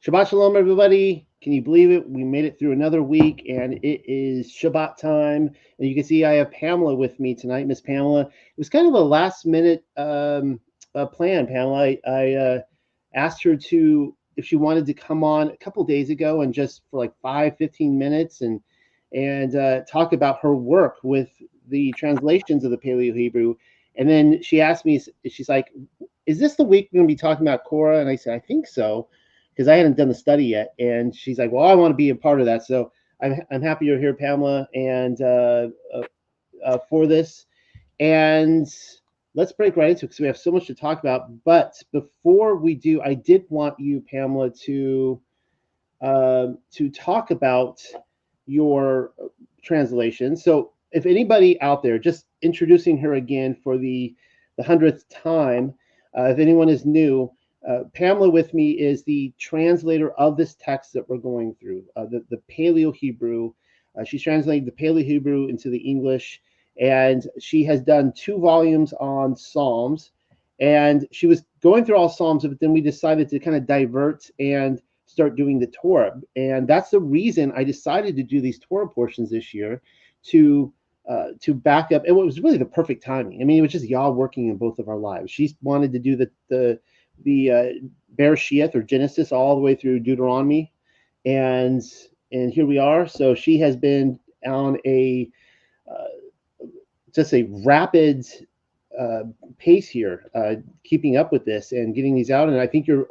Shabbat Shalom, everybody. Can you believe it? We made it through another week, and it is Shabbat time. And you can see I have Pamela with me tonight, Miss Pamela. It was kind of a last-minute plan, Pamela. I asked her if she wanted to come on a couple days ago and just for like 15 minutes and talk about her work with the translations of the Paleo Hebrew. And then she asked me, she's like, is this the week we're going to be talking about Korah? And I said, I think so, because I hadn't done the study yet. And she's like, well, I want to be a part of that. So I'm happy you're here, Pamela, and for this. And let's break right into it because we have so much to talk about. But before we do, I did want you, Pamela, to talk about your translation. So if anybody out there, just introducing her again for the 100th time, if anyone is new, Pamela with me is the translator of this text that we're going through, the Paleo Hebrew. She's translated the Paleo Hebrew into the English, and she has done 2 volumes on Psalms. And she was going through all Psalms, but then we decided to kind of divert and start doing the Torah. And that's the reason I decided to do these Torah portions this year to back up. It was really the perfect timing. I mean, it was just Yah working in both of our lives. She wanted to do the Bereshith or Genesis all the way through Deuteronomy, and here we are. So she has been on just a rapid pace here, keeping up with this and getting these out. And I think you're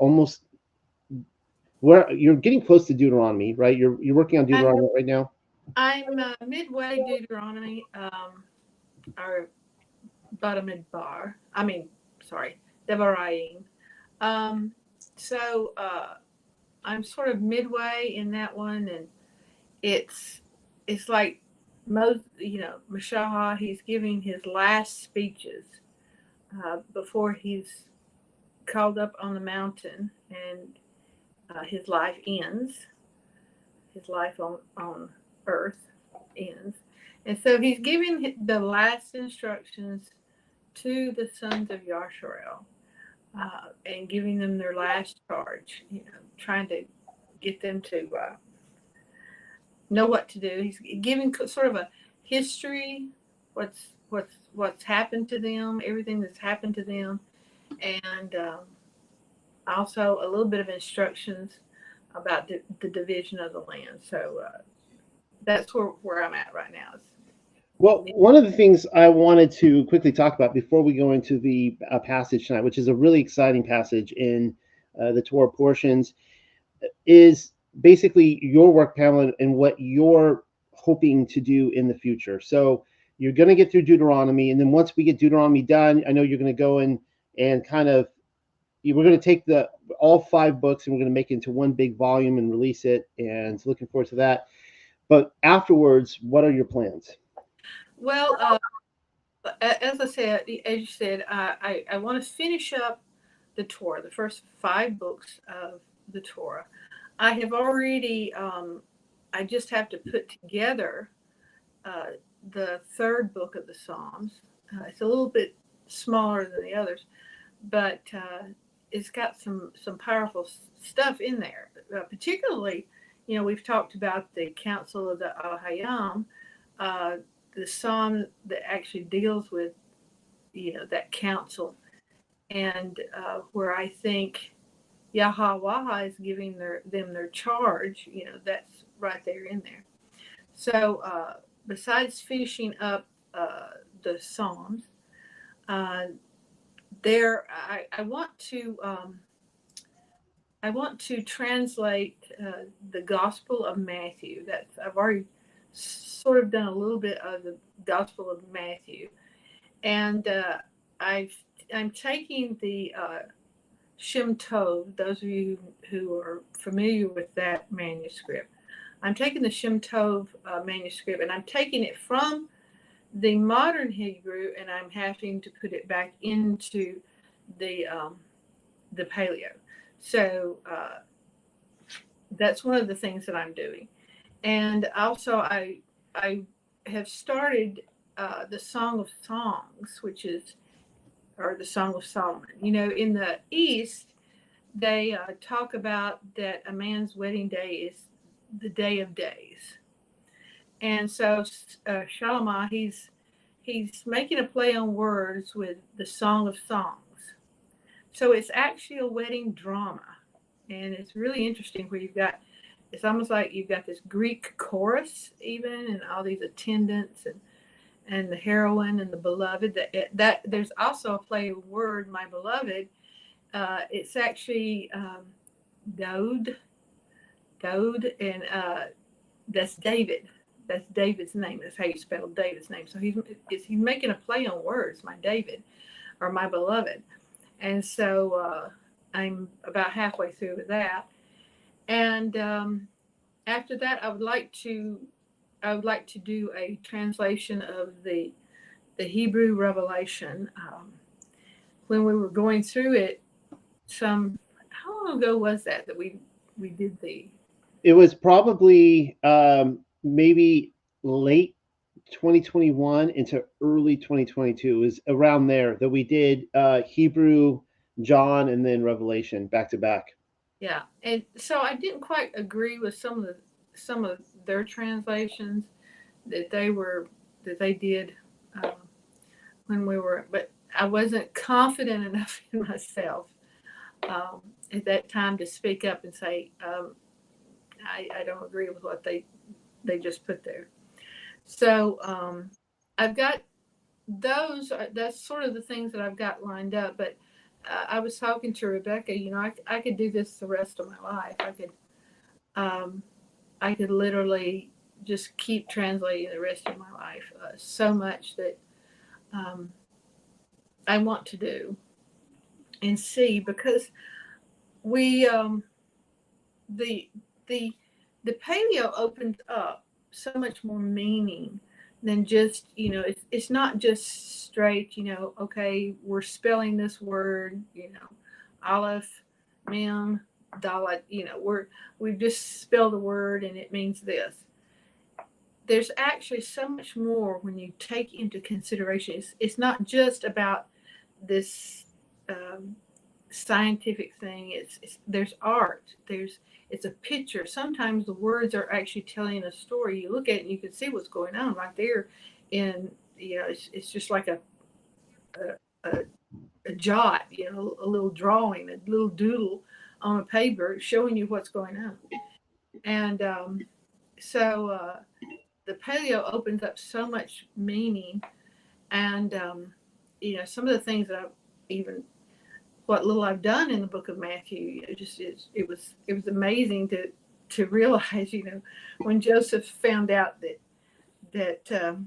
getting close to Deuteronomy, right? You're working on Deuteronomy right now. I'm midway Deuteronomy, or Badamidbar. Devarim. So I'm sort of midway in that one, and it's like most, Mashaha, he's giving his last speeches before he's called up on the mountain, and his life ends. His life on earth ends. And so he's giving the last instructions to the sons of Yasharel, and giving them their last charge, trying to get them to know what to do. He's giving sort of a history, what's happened to them, everything that's happened to them, and also a little bit of instructions about the division of the land. So that's where I'm at right now. Well, one of the things I wanted to quickly talk about before we go into the passage tonight, which is a really exciting passage in the Torah portions, is basically your work, Pamela, and what you're hoping to do in the future. So you're going to get through Deuteronomy, and then once we get Deuteronomy done, I know you're going to go in and we're going to take all 5 books and we're going to make it into one big volume and release it, and looking forward to that. But afterwards, what are your plans? Well, as you said, I want to finish up the Torah, the first 5 books of the Torah. I have already, I just have to put together the 3rd book of the Psalms. It's a little bit smaller than the others, but it's got some powerful stuff in there. Particularly, we've talked about the Council of the Al-Hayam, the psalm that actually deals with, that council, and where I think Yahweh is giving them their charge, that's right there in there. So besides finishing up the Psalms, I want to translate the Gospel of Matthew. I've already sort of done a little bit of the Gospel of Matthew, and I'm taking the Shem Tov. Those of you who are familiar with that manuscript, I'm taking the Shem Tov manuscript, and I'm taking it from the modern Hebrew, and I'm having to put it back into the Paleo. So that's one of the things that I'm doing. And also I have started the Song of Songs, or the Song of Solomon. In the East, they talk about that a man's wedding day is the day of days. And so Shalimah, he's making a play on words with the Song of Songs. So it's actually a wedding drama, and it's really interesting where you've got, it's almost like you've got this Greek chorus even, and all these attendants, and the heroine and the beloved. That there's also a play of word, my beloved. It's actually Daud, and that's David. That's David's name. That's how you spell David's name. So he's making a play on words, my David, or my beloved. And so I'm about halfway through with that. And after that, I would like to do a translation of the Hebrew Revelation. When we were going through it, how long ago was that we did the? It was probably maybe late 2021 into early 2022. It was around there that we did Hebrew, John, and then Revelation back to back. Yeah, and so I didn't quite agree with some of their translations that they did um, when we were, but I wasn't confident enough in myself at that time to speak up and say I don't agree with what they just put there. So I've got those. That's sort of the things that I've got lined up. But I was talking to Rebecca. I could do this the rest of my life. Um, I could literally just keep translating the rest of my life. So much that um, I want to do and see, because we the the the paleo opens up so much more meaning than just, it's not just straight, okay, we're spelling this word, aleph, mem, dalet, we've just spelled a word and it means this. There's actually so much more when you take into consideration. It's not just about this um, scientific thing. There's art. It's a picture. Sometimes the words are actually telling a story. You look at it and you can see what's going on right there. And it's just like a, a jot, a little drawing, a little doodle on a paper showing you what's going on. And so the paleo opens up so much meaning. And some of the things that I've even what little I've done in the book of Matthew, it was amazing to realize, when Joseph found out that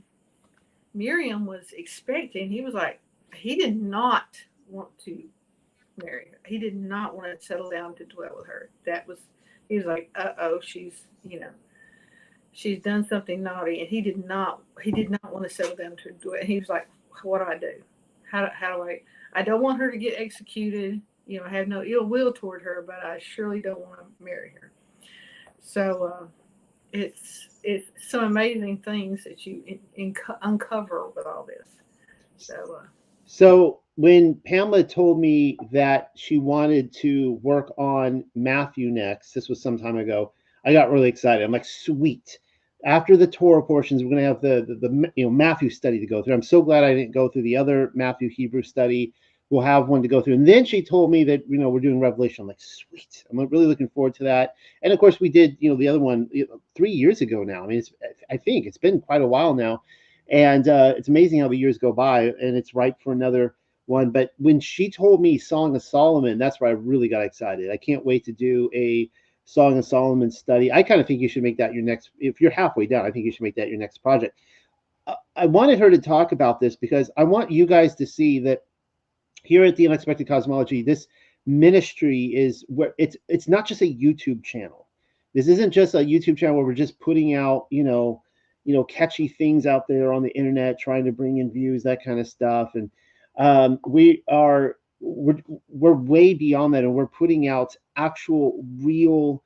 Miriam was expecting, he was like, he did not want to marry her. He did not want to settle down to dwell with her. He was like, she's done something naughty, and he did not want to settle down to dwell. He was like, what do I do? How do I don't want her to get executed. I have no ill will toward her, but I surely don't want to marry her. So it's some amazing things that you uncover with all this. So when Pamela told me that she wanted to work on Matthew next, this was some time ago, I got really excited. I'm like, sweet. After the Torah portions, we're going to have the Matthew study to go through. I'm so glad I didn't go through the other Matthew Hebrew study. We'll have one to go through. And then she told me that, we're doing Revelation. I'm like, sweet. I'm really looking forward to that. And of course, we did, the other one 3 years ago now. I mean, I think it's been quite a while now. And it's amazing how the years go by, and it's ripe for another one. But when she told me Song of Solomon, that's where I really got excited. I can't wait to do a Song of Solomon study. I kind of think you should make that your next, if you're halfway down, I think you should make that your next project. I wanted her to talk about this because I want you guys to see that here at the Unexpected Cosmology, this ministry is where it's not just a YouTube channel. This isn't just a YouTube channel where we're just putting out, catchy things out there on the internet, trying to bring in views, that kind of stuff. And we're way beyond that, and we're putting out actual, real,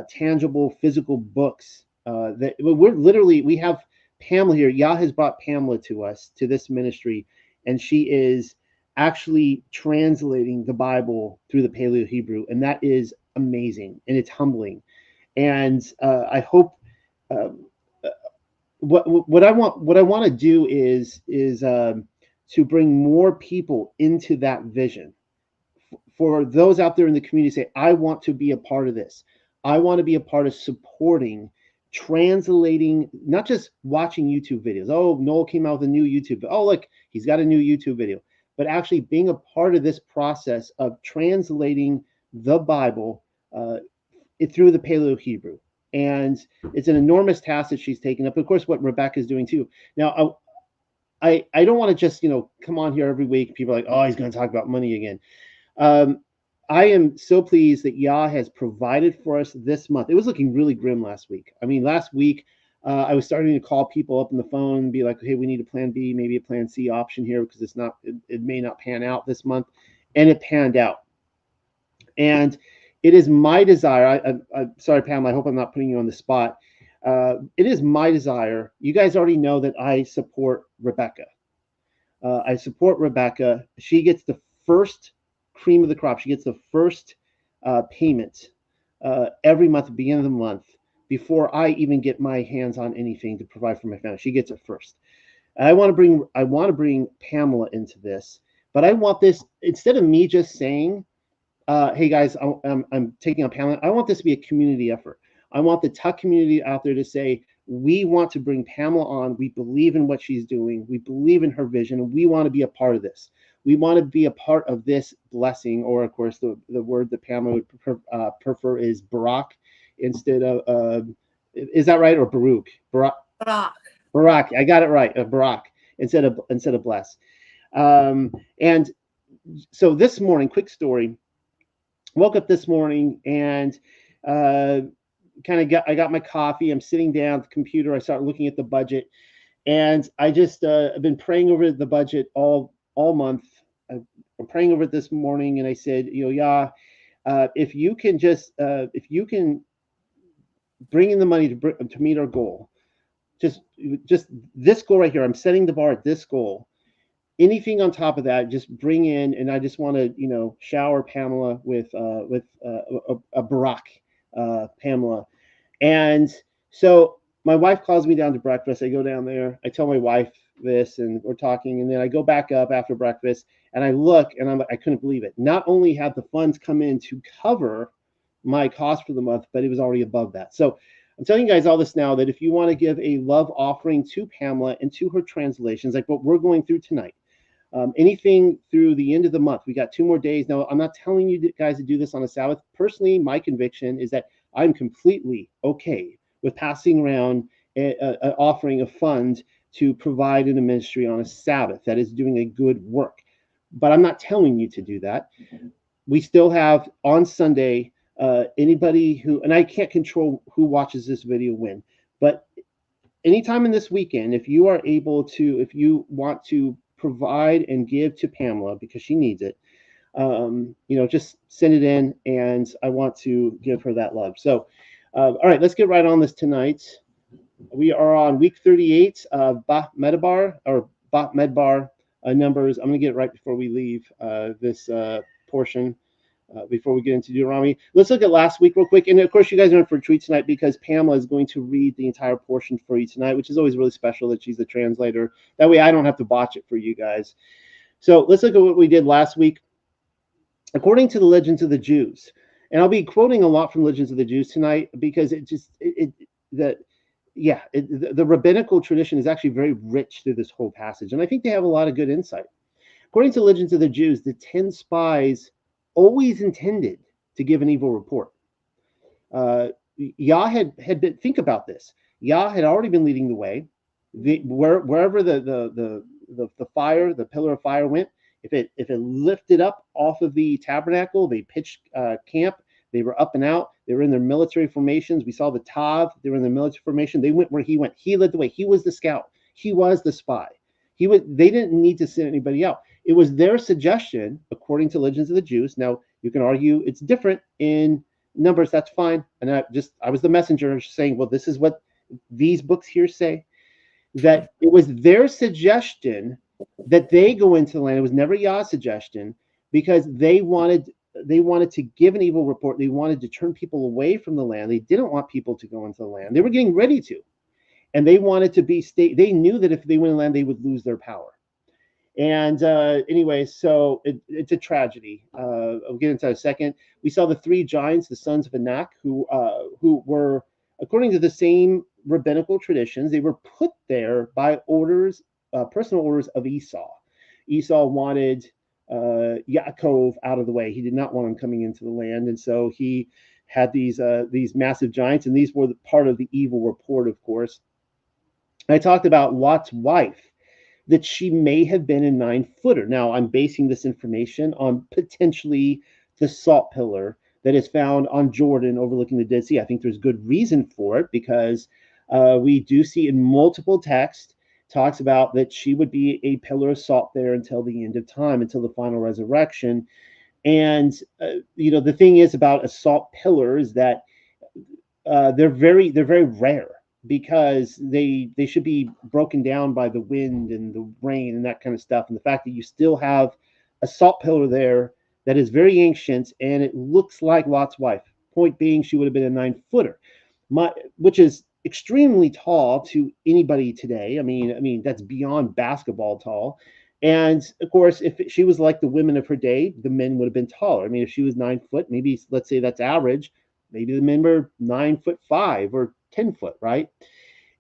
tangible, physical books. That we have Pamela here. Yah has brought Pamela to us, to this ministry, and she is actually translating the Bible through the Paleo Hebrew, and that is amazing and it's humbling. And I hope what I want to do is to bring more people into that vision. For those out there in the community, say, I want to be a part of this. I want to be a part of supporting, translating, not just watching YouTube videos. Oh, Noel came out with a new YouTube. Oh, look, he's got a new YouTube video. But actually being a part of this process of translating the Bible through the Paleo Hebrew. And it's an enormous task that she's taken up. Of course, what Rebecca's doing too. Now, I don't want to just, come on here every week. People are like, oh, he's going to talk about money again. I am so pleased that Yah has provided for us this month. It was looking really grim last week. I mean, last week, I was starting to call people up on the phone and be like, hey, we need a plan B, maybe a plan C option here because it may not pan out this month. And it panned out. And it is my desire. I'm sorry, Pam, I hope I'm not putting you on the spot. It is my desire. You guys already know that I support Rebecca. I support Rebecca. She gets the first cream of the crop. She gets the first payment every month at the beginning of the month before I even get my hands on anything to provide for my family. She gets it first. And I want to bring Pamela into this, but I want this, instead of me just saying, hey guys, I'm taking on Pamela, I want this to be a community effort. I want the Tuck community out there to say, we want to bring Pamela on. We believe in what she's doing. We believe in her vision, and we want to be a part of this. We want to be a part of this blessing, or of course, the word that Pamela would prefer is Barak instead of, is that right? Or Baruch? Barak. Barak. I got it right. Barak instead of bless. And so this morning, quick story. Woke up this morning and I got my coffee. I'm sitting down at the computer. I start looking at the budget, and I just I've been praying over the budget all month. I'm praying over it this morning, and I said, Yah, if you can bring in the money to meet our goal, just this goal right here. I'm setting the bar at this goal. Anything on top of that, just bring in, and I just want to, shower Pamela with a Barak, Pamela. And so my wife calls me down to breakfast. I go down there. I tell my wife this, and we're talking, and then I go back up after breakfast, and I look, and I couldn't believe it. Not only had the funds come in to cover my cost for the month, but it was already above that. So I'm telling you guys all this now, that if you want to give a love offering to Pamela and to her translations, like what we're going through tonight, anything through the end of the month, we got 2 more days. Now, I'm not telling you guys to do this on a Sabbath. Personally, my conviction is that I'm completely okay with passing around an offering of funds to provide in a ministry on a Sabbath that is doing a good work. But I'm not telling you to do that. We still have on Sunday, anybody who, and I can't control who watches this video when, but anytime in this weekend, if you are able to, if you want to provide and give to Pamela because she needs it, just send it in, and I want to give her that love. So, all right, let's get right on this tonight. We are on week 38 of Ba Medbar Numbers. I'm going to get it right before we leave this portion. Before we get into Deuteronomy, let's look at last week real quick. And of course, you guys are in for a treat tonight because Pamela is going to read the entire portion for you tonight, which is always really special that she's the translator. That way I don't have to botch it for you guys. So let's look at what we did last week. According to the Legends of the Jews, and I'll be quoting a lot from Legends of the Jews tonight because the rabbinical tradition is actually very rich through this whole passage. And I think they have a lot of good insight. According to Legends of the Jews, the 10 spies always intended to give an evil report. Yah had been, think about this. Yah had already been leading the way. Wherever the fire, the pillar of fire went, if it lifted up off of the tabernacle, they pitched camp. They were up and out. They were in their military formations. We saw the Tav. They were in their military formation. They went where he went. He led the way. He was the scout. He was the spy. They didn't need to send anybody out. It was their suggestion, according to Legends of the Jews. Now, you can argue it's different in Numbers. That's fine. And I was the messenger saying, well, this is what these books here say. That it was their suggestion that they go into the land. It was never Yah's suggestion, because they wanted to give an evil report. They wanted to turn people away from the land. They didn't want people to go into the land. They were getting ready to, and they wanted to be state. They knew that if they went in the land, they would lose their power. And anyway, so it's a tragedy. I'll get into that in a second. We saw the three giants, the sons of Anak, who were, according to the same rabbinical traditions, they were put there by orders, personal orders of Esau. Esau wanted Yaakov out of the way. He did not want him coming into the land, and so he had these massive giants, and these were part of the evil report, of course. I talked about Lot's wife, that she may have been a 9-footer. Now, I'm basing this information on potentially the salt pillar that is found on Jordan overlooking the Dead Sea. I think there's good reason for it, because we do see in multiple texts talks about that she would be a pillar of salt there until the end of time, until the final resurrection. And the thing is about a salt pillar is that they're very rare, because they should be broken down by the wind and the rain and that kind of stuff. And the fact that you still have a salt pillar there that is very ancient, and it looks like Lot's wife. Point being, she would have been a 9-footer, which is extremely tall to anybody today. I mean that's beyond basketball tall. And of course, if she was like the women of her day, the men would have been taller. I mean, if she was 9 foot, maybe let's say that's average. Maybe the men were 9'5" or 10 foot, right?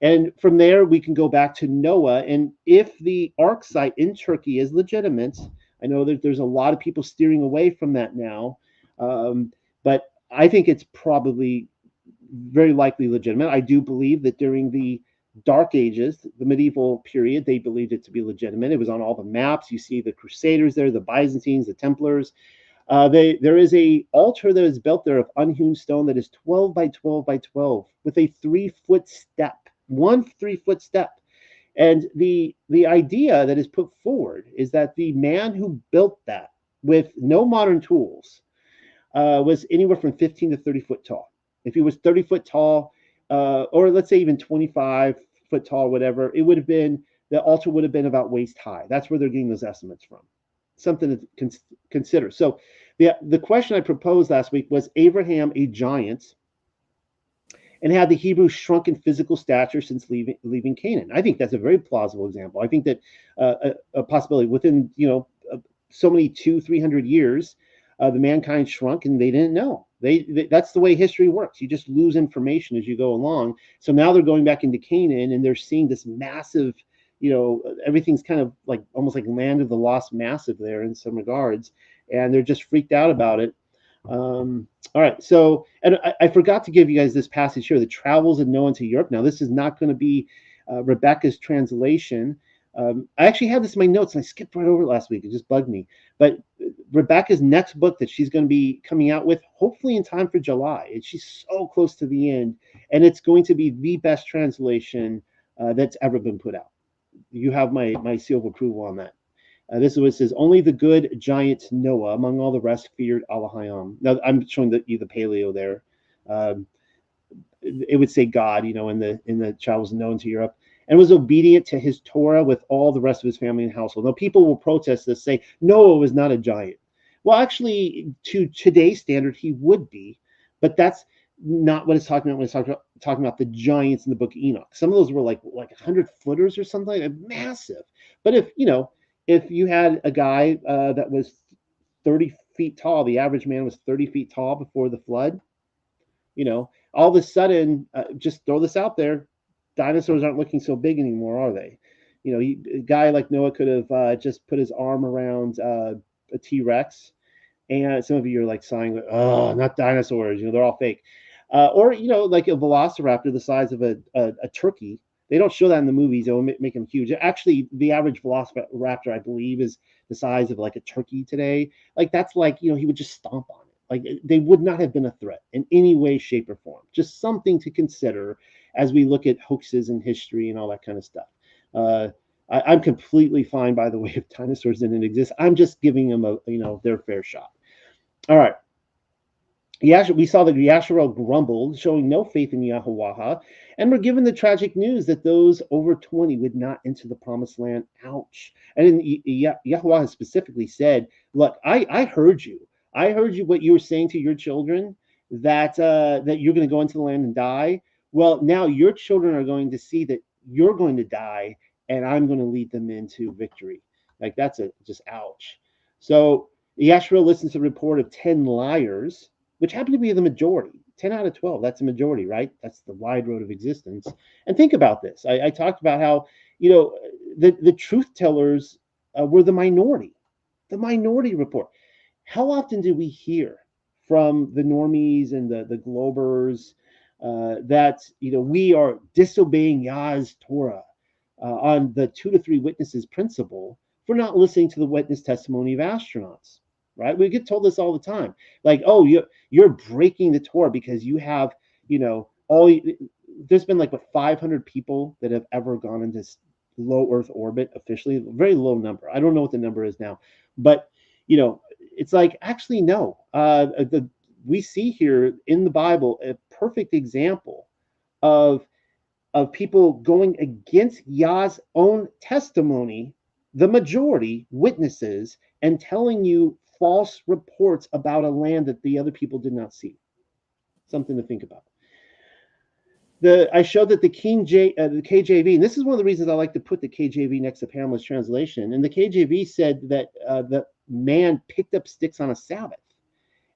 And from there, we can go back to Noah. And if the ark site in Turkey is legitimate, I know that there's a lot of people steering away from that now, but I think it's probably very likely legitimate. I do believe that during the Dark Ages, the medieval period, they believed it to be legitimate. It was on all the maps. You see the Crusaders there, the Byzantines, the Templars. There is a altar that is built there of unhewn stone that is 12 by 12 by 12 with a 3-foot step, one 3-foot step. And the idea that is put forward is that the man who built that with no modern tools was anywhere from 15 to 30 foot tall. If he was 30 foot tall, or let's say even 25 foot tall, whatever, the altar would have been about waist high. That's where they're getting those estimates from. Something to consider. So the question I proposed last week was Abraham a giant, and had the Hebrews shrunk in physical stature since leaving Canaan? I think that's a very plausible example. I think that a possibility within so many 200-300 years, the mankind shrunk and they didn't know. That's the way history works. You just lose information as you go along. So now they're going back into Canaan and they're seeing this massive, everything's kind of like almost like land of the lost massive there in some regards, and they're just freaked out about it. All right, so, and I forgot to give you guys this passage here, the travels of Noah into Europe. Now, this is not going to be Rebecca's translation. I actually had this in my notes and I skipped right over it last week. It just bugged me. But Rebecca's next book that she's going to be coming out with, hopefully in time for July, and she's so close to the end, and it's going to be the best translation that's ever been put out. You have my seal of approval on that. This is what it says: only the good giant Noah, among all the rest, feared Elohim. Now I'm showing you the paleo there. It would say God, in the travels of Noah into Europe, and was obedient to his Torah with all the rest of his family and household. Now people will protest this, say Noah was not a giant. Well, actually, to today's standard, he would be, but that's not what it's talking about when it's talking about the giants in the book of Enoch. Some of those were like 100-footers or something, like massive. But if you had a guy that was 30 feet tall, the average man was 30 feet tall before the flood, all of a sudden, just throw this out there, dinosaurs aren't looking so big anymore, are they? A guy like Noah could have just put his arm around a T-Rex, and some of you are like sighing, oh, not dinosaurs, they're all fake. Or like a velociraptor the size of a turkey. They don't show that in the movies. They'll make them huge. Actually, the average velociraptor, I believe, is the size of like a turkey today. Like that's like, he would just stomp on it. Like they would not have been a threat in any way, shape, or form. Just something to consider as we look at hoaxes in history and all that kind of stuff. I'm completely fine, by the way, if dinosaurs didn't exist. I'm just giving them their fair shot. All right. We saw that Yasharel grumbled, showing no faith in Yahweh, and were given the tragic news that those over 20 would not enter the promised land. Ouch. And then Yahweh specifically said, look, I heard you. I heard you what you were saying to your children, that you're going to go into the land and die. Well, now your children are going to see that you're going to die, and I'm going to lead them into victory. Like that's just ouch. So Yasharel listens to the report of 10 liars, which happen to be the majority. 10 out of 12, that's a majority, right? That's the wide road of existence. And think about this. I talked about how, the truth tellers were the minority report. How often do we hear from the normies and the globers that, we are disobeying Yah's Torah on the 2 to 3 witnesses principle for not listening to the witness testimony of astronauts? Right? We get told this all the time. Like, oh, you're breaking the Torah because you have, all. There's been like what 500 people that have ever gone into low Earth orbit officially. Very low number. I don't know what the number is now, but it's like actually no. We see here in the Bible a perfect example of people going against Yah's own testimony, the majority witnesses, and telling you false reports about a land that the other people did not see. Something to think about. I showed that the KJV, and this is one of the reasons I like to put the KJV next to Pamela's translation. And the KJV said that the man picked up sticks on a Sabbath,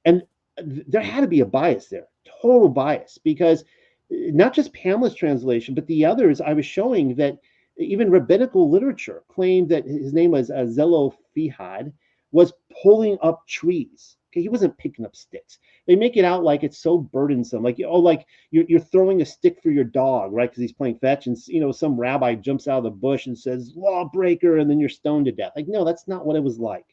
and there had to be a bias there, total bias, because not just Pamela's translation, but the others I was showing that even rabbinical literature claimed that his name was Zelophehad was pulling up trees. Okay, he wasn't picking up sticks. They make it out like it's so burdensome, like like you're throwing a stick for your dog, right? Because he's playing fetch, and some rabbi jumps out of the bush and says lawbreaker, and then you're stoned to death. Like, no, that's not what it was like.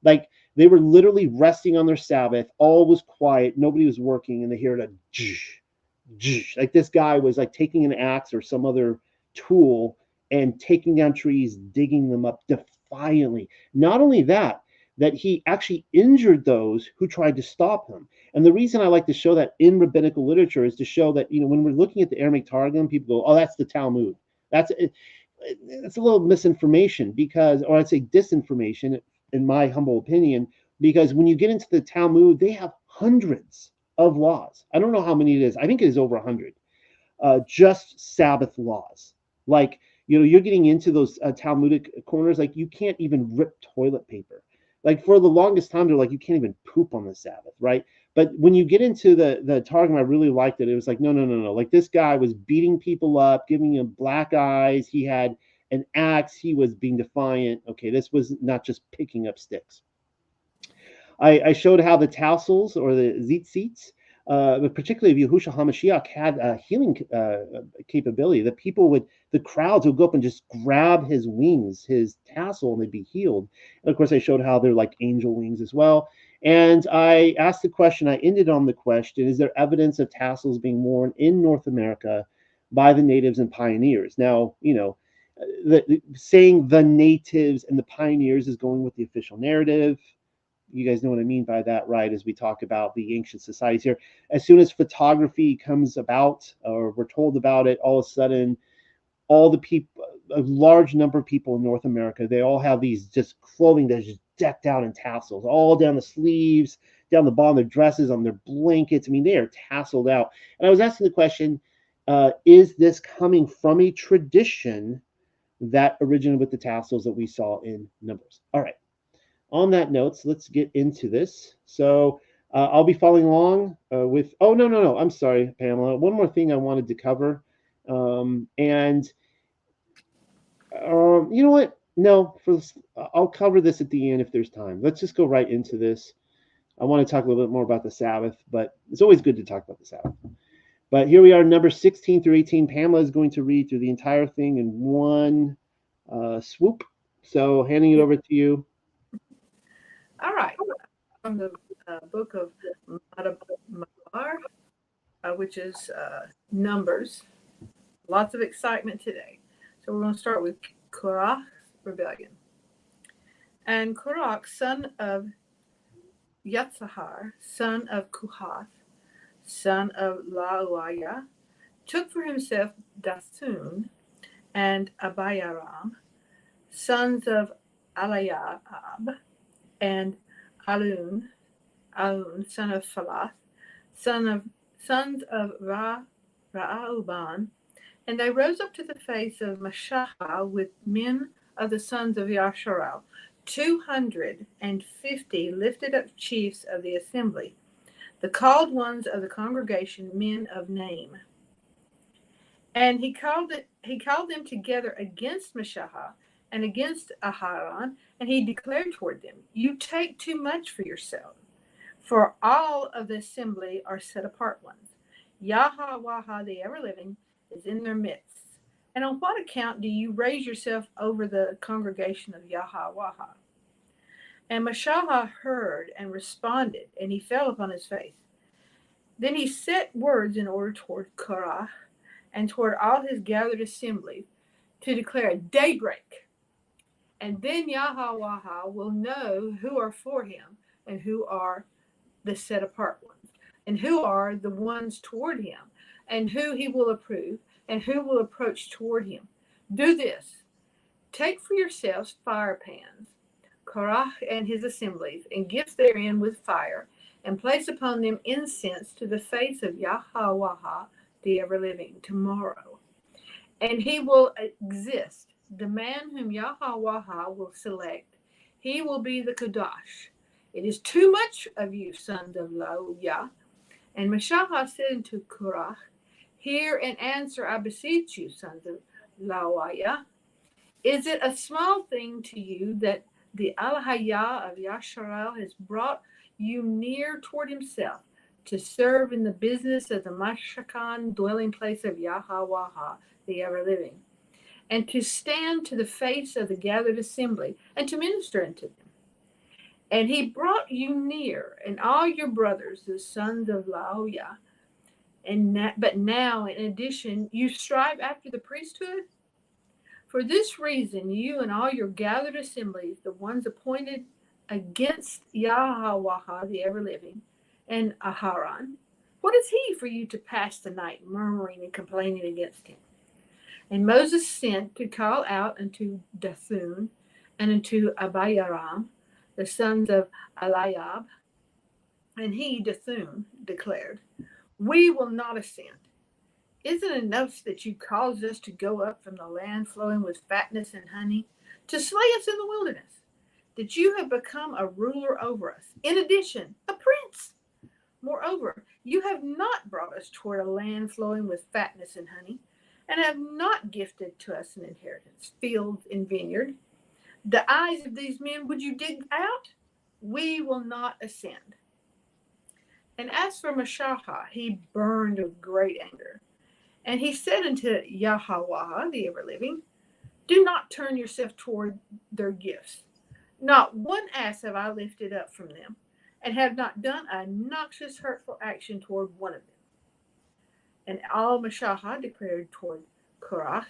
Like they were literally resting on their Sabbath. All was quiet. Nobody was working, and they heard a like this guy was like taking an axe or some other tool and taking down trees, digging them up defiantly. Not only that he actually injured those who tried to stop him. And the reason I like to show that in rabbinical literature is to show that, when we're looking at the Aramaic Targum, people go, oh, that's the Talmud. That's a little misinformation or I'd say disinformation, in my humble opinion, because when you get into the Talmud, they have hundreds of laws. I don't know how many it is. I think it is over 100. Just Sabbath laws. Like, you're getting into those Talmudic corners, like you can't even rip toilet paper. Like for the longest time, they're like, you can't even poop on the Sabbath, right? But when you get into the Targum, I really liked it. It was like, no. Like this guy was beating people up, giving them black eyes. He had an axe. He was being defiant. Okay, this was not just picking up sticks. I showed how the tassels or the tzitzits, but particularly if Yahushua HaMashiach had a healing capability, that the crowds would go up and just grab his wings, his tassel, and they'd be healed. And of course, I showed how they're like angel wings as well. And I asked the question, I ended on the question, is there evidence of tassels being worn in North America by the natives and pioneers? Now, saying the natives and the pioneers is going with the official narrative. You guys know what I mean by that, right? As we talk about the ancient societies here, as soon as photography comes about or we're told about it, all of a sudden, all the people, a large number of people in North America, they all have these just clothing that's just decked out in tassels, all down the sleeves, down the bottom of their dresses, on their blankets. I mean, they are tasseled out. And I was asking the question, is this coming from a tradition that originated with the tassels that we saw in Numbers? All right. On that note, so let's get into this. So I'll be following along with, oh, no. I'm sorry, Pamela. One more thing I wanted to cover. And you know what? No, I'll cover this at the end if there's time. Let's just go right into this. I want to talk a little bit more about the Sabbath, but it's always good to talk about the Sabbath. But here we are, number 16 through 18. Pamela is going to read through the entire thing in one swoop. So handing it over to you. All right. From the book of Madar, which is Numbers. Lots of excitement today. So we're going to start with Korah's rebellion. And Korach, son of Yatzahar, son of Kuhath, son of Lauiah, took for himself Dathun and Abiram, sons of Eliab, and Alun, son of Phalath, sons of Ra'uban, and they rose up to the face of Mashahah with men of the sons of Yasharal, 250 lifted up chiefs of the assembly, the called ones of the congregation, men of name. And he called them together against Mashahah and against Aharon, and he declared toward them, "You take too much for yourself, for all of the assembly are set apart ones. Yahweh, the ever living, is in their midst. And on what account do you raise yourself over the congregation of Yahweh?" And Mashahah heard and responded, and he fell upon his face. Then he set words in order toward Korah and toward all his gathered assembly to declare daybreak. And then Yahweh will know who are for him and who are the set apart ones, and who are the ones toward him, and who he will approve, and who will approach toward him. Do this: take for yourselves fire pans, Korah and his assemblies, and gifts therein with fire, and place upon them incense to the face of Yahweh, the ever living, tomorrow. And he will exist, the man whom Yahweh will select. He will be the Kadosh. It is too much of you, sons of Lauiah. And Mashahah said unto Korach, hear and answer, I beseech you, sons of Lauiah. Is it a small thing to you that the Alhayah of Yasharal has brought you near toward himself to serve in the business of the Mashkan dwelling place of Yahweh, the ever living, and to stand to the face of the gathered assembly and to minister unto them? And he brought you near, and all your brothers, the sons of Lauiah. But now, in addition, you strive after the priesthood? For this reason, you and all your gathered assemblies, the ones appointed against Yahweh, the ever-living, and Aharon, what is he for you to pass the night murmuring and complaining against him? And Moses sent to call out unto Dathun and unto Abiram, the sons of Eliab, and he, Dathun, declared, we will not ascend. Isn't it enough that you caused us to go up from the land flowing with fatness and honey, to slay us in the wilderness, that you have become a ruler over us, in addition, a prince? Moreover, you have not brought us toward a land flowing with fatness and honey, and have not gifted to us an inheritance, fields and vineyard. The eyes of these men would you dig out? We will not ascend. And as for Mashahah, he burned with great anger. And he said unto Yahweh, the ever-living, do not turn yourself toward their gifts. Not one ass have I lifted up from them, and have not done a noxious, hurtful action toward one of them. And all Mashahah declared toward Korach,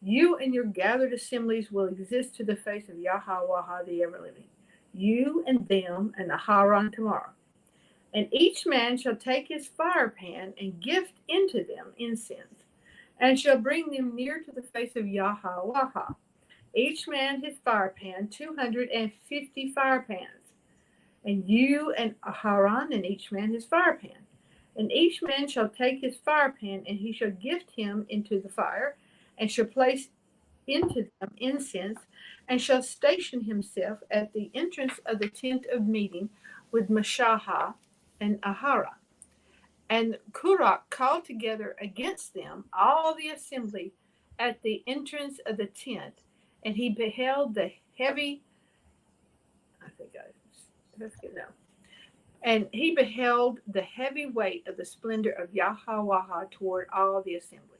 you and your gathered assemblies will exist to the face of Yahweh, the ever-living, you and them and Aharon tomorrow. And each man shall take his fire pan and gift into them incense, and shall bring them near to the face of Yahweh. Each man his fire pan, 250 fire pans. And you and Aharon, and each man his fire pan. And each man shall take his fire pan, and he shall gift him into the fire, and shall place into them incense, and shall station himself at the entrance of the tent of meeting with Mashahah and Aharon. And Korach called together against them all the assembly at the entrance of the tent, and he beheld the heavy, and he beheld the heavy weight of the splendor of Yahweh toward all the assembly.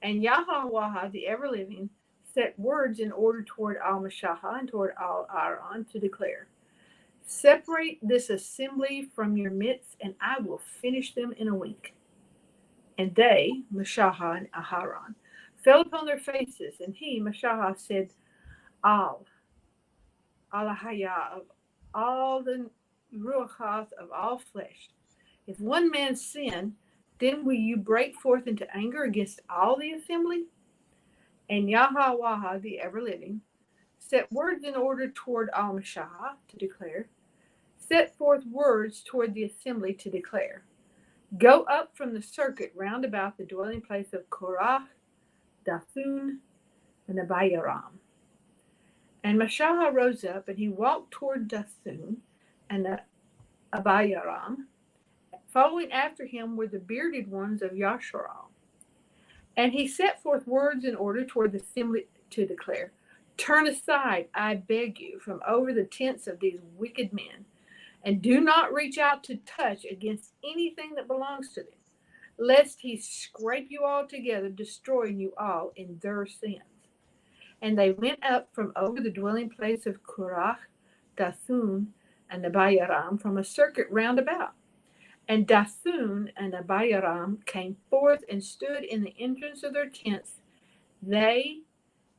And Yahweh, the ever-living, set words in order toward all Mashahah and toward all Aaron to declare, separate this assembly from your midst, and I will finish them in a wink. And they, Mashahah and Aharon, fell upon their faces, and he, Mashahah, said, Alahayah of all the ruachas of all flesh. If one man sin, then will you break forth into anger against all the assembly? And Yahweh, the ever-living, set words in order toward Al-Mashah to declare, set forth words toward the assembly to declare, go up from the circuit round about the dwelling place of Korah, Dathun, and Abiram. And Mashah rose up, and he walked toward Dathun and Abiram. Following after him were the bearded ones of Yasharal. And he set forth words in order toward the assembly to declare, turn aside, I beg you, from over the tents of these wicked men, and do not reach out to touch against anything that belongs to them, lest he scrape you all together, destroying you all in their sins. And they went up from over the dwelling place of Korach, Dathun, and Abiram from a circuit round about. And Dathun and Abiram came forth and stood in the entrance of their tents, they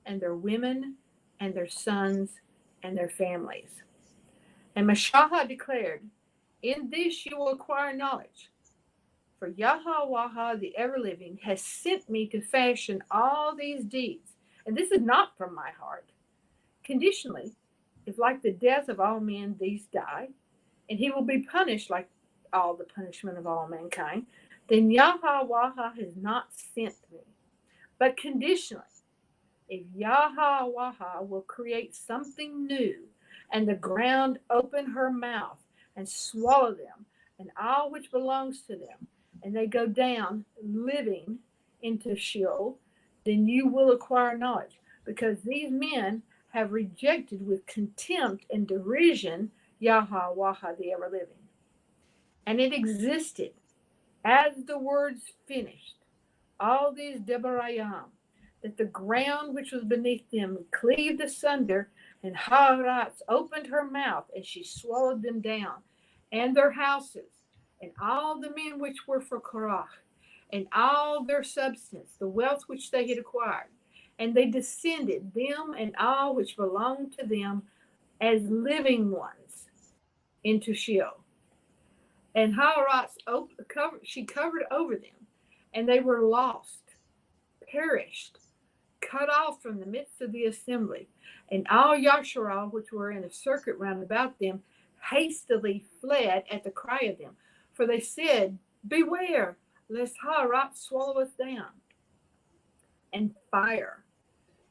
and their women and their sons and their families. And Mashah declared, in this you will acquire knowledge. For Yahweh, the ever-living, has sent me to fashion all these deeds. And this is not from my heart. Conditionally, if like the death of all men these die, and he will be punished like all the punishment of all mankind, then Yahweh has not sent me. But conditionally, if Yahweh will create something new, and the ground open her mouth and swallow them, and all which belongs to them, and they go down living into Sheol, then you will acquire knowledge, because these men have rejected with contempt and derision Yahweh the ever-living. And it existed as the words finished, all these Debarayam, that the ground which was beneath them cleaved asunder, and Haaretz opened her mouth, and she swallowed them down, and their houses, and all the men which were for Korah, and all their substance, the wealth which they had acquired. And they descended, them and all which belonged to them, as living ones, into Sheol. And Haaretz she covered over them, and they were lost, perished, cut off from the midst of the assembly. And all Yasharal, which were in a circuit round about them, hastily fled at the cry of them. For they said, beware, lest Haaretz swallow us down. And fire,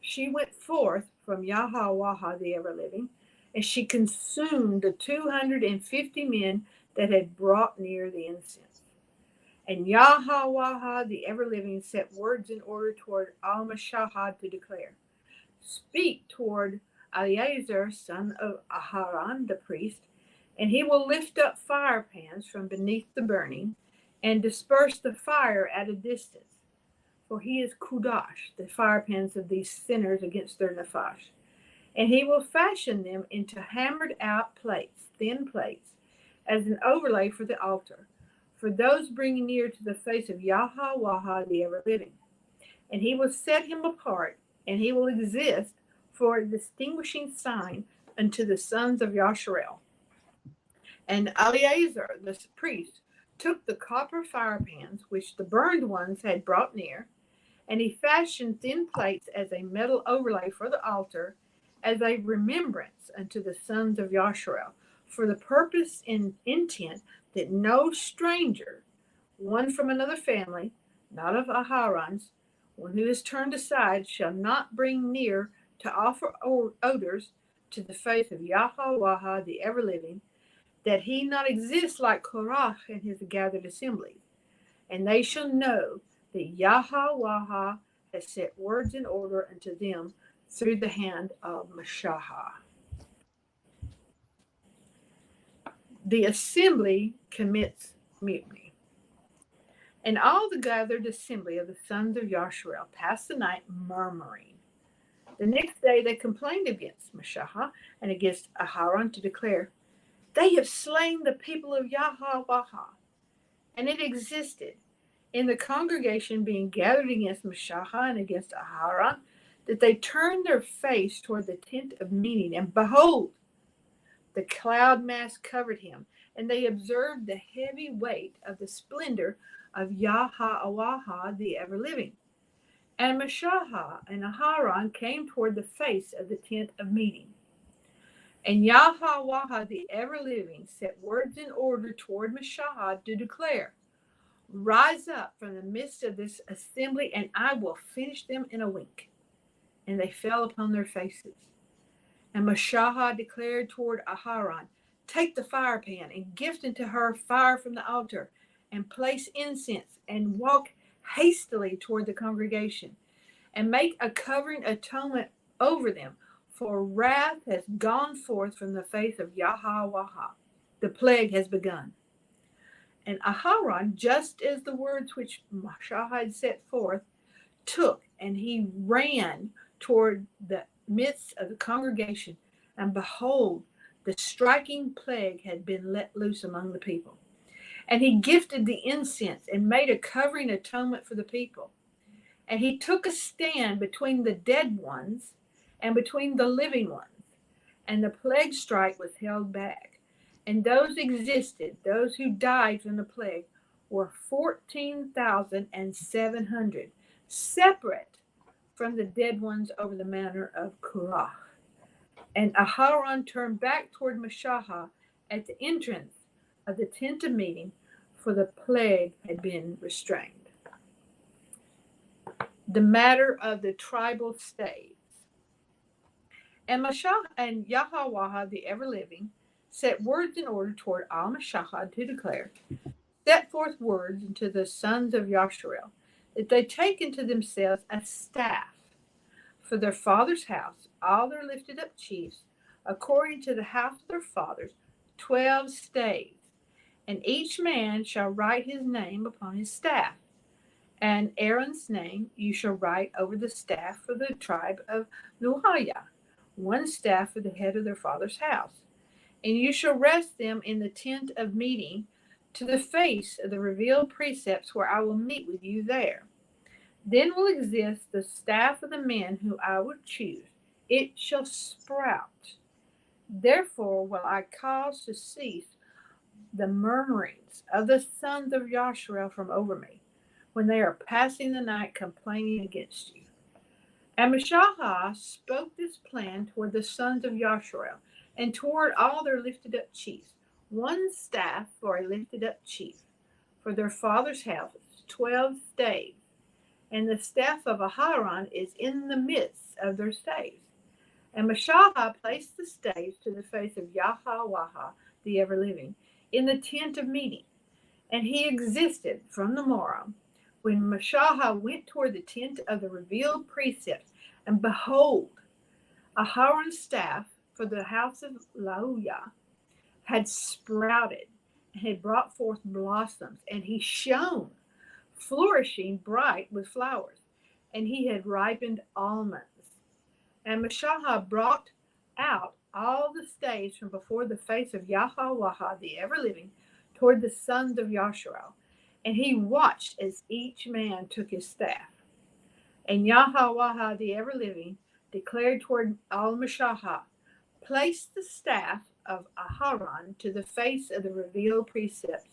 she went forth from Yahweh the ever-living, and she consumed the 250 men that had brought near the incense. And Yahweh the ever-living set words in order toward Al-Mashah to declare, speak toward Eleazar, son of Aharon, the priest, and he will lift up fire pans from beneath the burning, and disperse the fire at a distance. For he is Kudash, the fire pans of these sinners against their Nephash. And he will fashion them into hammered out plates, thin plates, as an overlay for the altar, for those bringing near to the face of Yahweh the ever-living. And he will set him apart, and he will exist for a distinguishing sign unto the sons of Yasharel. And Eleazar, the priest, took the copper fire pans, which the burned ones had brought near, and he fashioned thin plates as a metal overlay for the altar, as a remembrance unto the sons of Yasharel, for the purpose and intent that no stranger, one from another family, not of Aharon's, one who is turned aside, shall not bring near to offer odors to the face of Yahweh the ever-living, that he not exist like Korah and his gathered assemblies. And they shall know that Yahweh has set words in order unto them through the hand of Mashah. The assembly commits mutiny. And all the gathered assembly of the sons of Yasharel passed the night murmuring. The next day they complained against Mashah and against Aharon to declare, they have slain the people of Yahweh. And it existed in the congregation being gathered against Mashah and against Aharon, that they turned their face toward the tent of meeting, and behold, the cloud mass covered him, and they observed the heavy weight of the splendor of Yahweh the ever-living. And Mashahah and Aharon came toward the face of the tent of meeting. And Yahweh the ever-living set words in order toward Mashahah to declare, Rise up from the midst of this assembly, and I will finish them in a wink. And they fell upon their faces. And Mashahah declared toward Aharon, Take the fire pan and gift into her fire from the altar, and place incense, and walk hastily toward the congregation, and make a covering atonement over them, for wrath has gone forth from the face of Yahweh. The plague has begun. And Aharon, just as the words which Mashahah had set forth, took, and he ran toward the midst of the congregation, and behold, the striking plague had been let loose among the people. And he gifted the incense and made a covering atonement for the people. And he took a stand between the dead ones and between the living ones. And the plague strike was held back. And those who died from the plague, were 14,700, separate from the dead ones over the manner of Korah. And Aharon turned back toward Mashahah at the entrance of the tent of meeting, for the plague had been restrained. The matter of the tribal staves. And Mashahah and Yahweh the ever-living set words in order toward Al-Mashahah to declare, Set forth words unto the sons of Yasharel, that they take unto themselves a staff for their father's house, all their lifted up chiefs, according to the house of their fathers, 12 staves. And each man shall write his name upon his staff. And Aaron's name you shall write over the staff for the tribe of Nuhayah, one staff for the head of their father's house. And you shall rest them in the tent of meeting, to the face of the revealed precepts, where I will meet with you there. Then will exist the staff of the men who I will choose. It shall sprout. Therefore will I cause to cease the murmurings of the sons of Yasharel from over me, when they are passing the night complaining against you. And Mashahah spoke this plan toward the sons of Yasharel, and toward all their lifted up chiefs, one staff for a lifted up chief, for their father's houses, 12 staves. And the staff of Aharon is in the midst of their staves. And Mashahah placed the staves to the face of Yahweh, the ever-living, in the tent of meeting. And he existed from the morrow, when Mashahah went toward the tent of the revealed precepts, and behold, Aharon's staff for the house of Lauyah had sprouted, and had brought forth blossoms, and he shone, flourishing bright with flowers, and he had ripened almonds. And Mashahah brought out all the staves from before the face of Yahweh, the ever-living, toward the sons of Yasharel, and he watched as each man took his staff. And Yahweh, the ever-living, declared toward Al-Mashahah, Place the staff of Aharon to the face of the revealed precepts,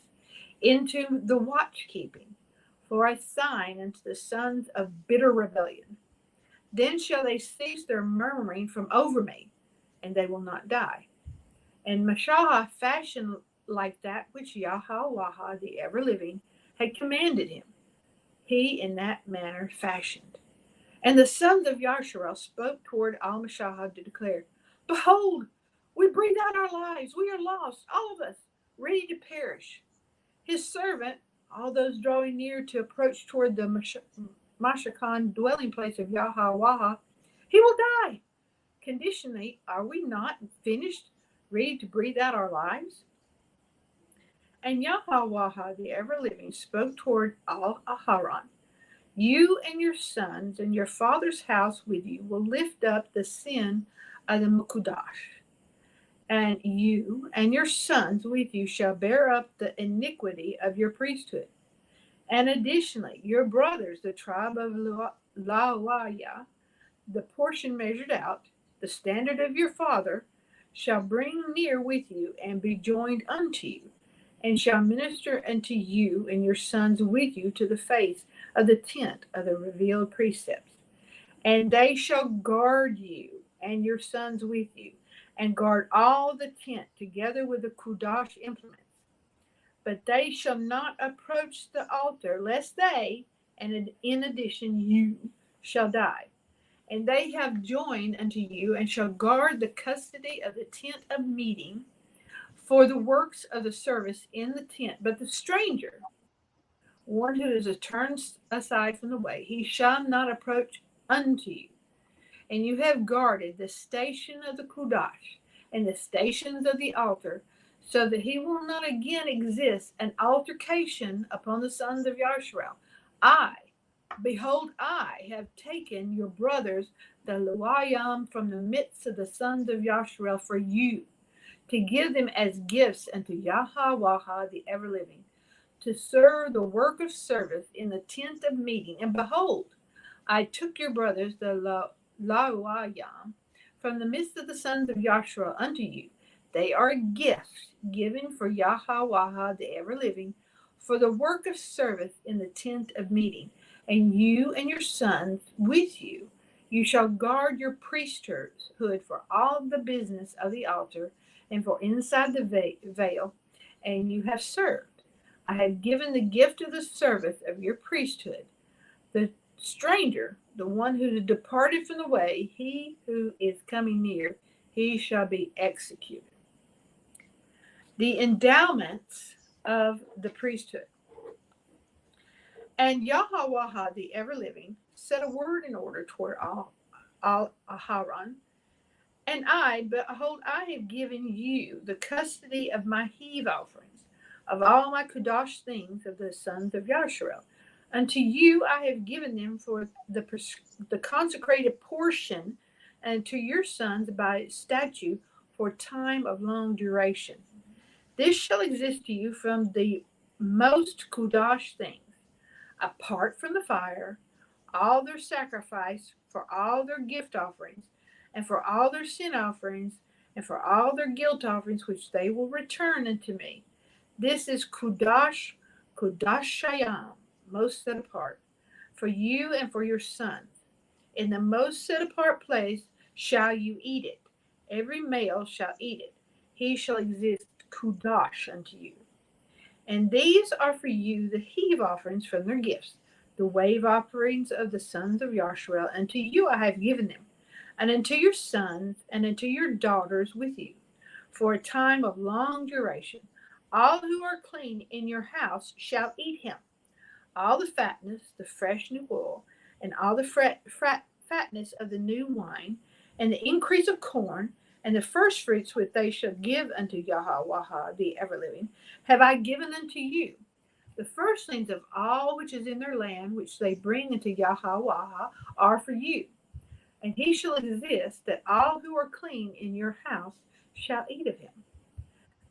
into the watchkeeping, for a sign unto the sons of bitter rebellion. Then shall they cease their murmuring from over me, and they will not die. And Mashahah fashioned like that which Yahweh, the ever-living, had commanded him. He in that manner fashioned. And the sons of Yasharel spoke toward Al-Mashahah to declare, Behold, we breathe out our lives. We are lost, all of us, ready to perish. His servant, all those drawing near to approach toward the Mashakhan dwelling place of Yahweh, he will die. Conditionally, are we not finished, ready to breathe out our lives? And Yahweh, the ever-living, spoke toward Al-Aharon, You and your sons and your father's house with you will lift up the sin of the Mukudash. And you and your sons with you shall bear up the iniquity of your priesthood. And additionally, your brothers, the tribe of Lawiah, the portion measured out, the standard of your father, shall bring near with you, and be joined unto you, and shall minister unto you and your sons with you to the face of the tent of the revealed precepts. And they shall guard you and your sons with you, and guard all the tent together with the Kudash implements. But they shall not approach the altar, lest they, and in addition you, shall die. And they have joined unto you, and shall guard the custody of the tent of meeting for the works of the service in the tent. But the stranger, one who is turned aside from the way, he shall not approach unto you. And you have guarded the station of the Kudash and the stations of the altar, so that he will not again exist an altercation upon the sons of Yashrael. I, behold, I have taken your brothers, the Luayam, from the midst of the sons of Yashrael for you, to give them as gifts unto Yahweh the ever-living, to serve the work of service in the tent of meeting. And behold, I took your brothers, the Lawayam, from the midst of the sons of Yashua unto you. They are gifts given for Yahweh the ever-living, for the work of service in the tent of meeting. And you and your sons with you, you shall guard your priesthood for all the business of the altar, and for inside the veil, and you have served. I have given the gift of the service of your priesthood. The stranger, the one who is departed from the way, he who is coming near, he shall be executed. The endowments of the priesthood. And Yahweh the ever-living set a word in order toward all Aharon. And I, behold, I have given you the custody of my heave offerings, of all my Kudash things of the sons of Yashrael. Unto you I have given them for the consecrated portion, and to your sons by statute for time of long duration. This shall exist to you from the most Kudash things, apart from the fire, all their sacrifice, for all their gift offerings, and for all their sin offerings, and for all their guilt offerings, which they will return unto me. This is Kudash Shayam, most set apart, for you and for your sons. In the most set apart place shall you eat it. Every male shall eat it. He shall exist Kudash unto you. And these are for you the heave offerings from their gifts, the wave offerings of the sons of Yashrael. Unto you I have given them, and unto your sons, and unto your daughters with you, for a time of long duration. All who are clean in your house shall eat him. All the fatness, the fresh new oil, and all the fatness of the new wine, and the increase of corn, and the first fruits which they shall give unto Yahweh the ever-living, have I given unto you. The firstlings of all which is in their land, which they bring unto Yahweh, are for you. And he shall exist, that all who are clean in your house shall eat of him.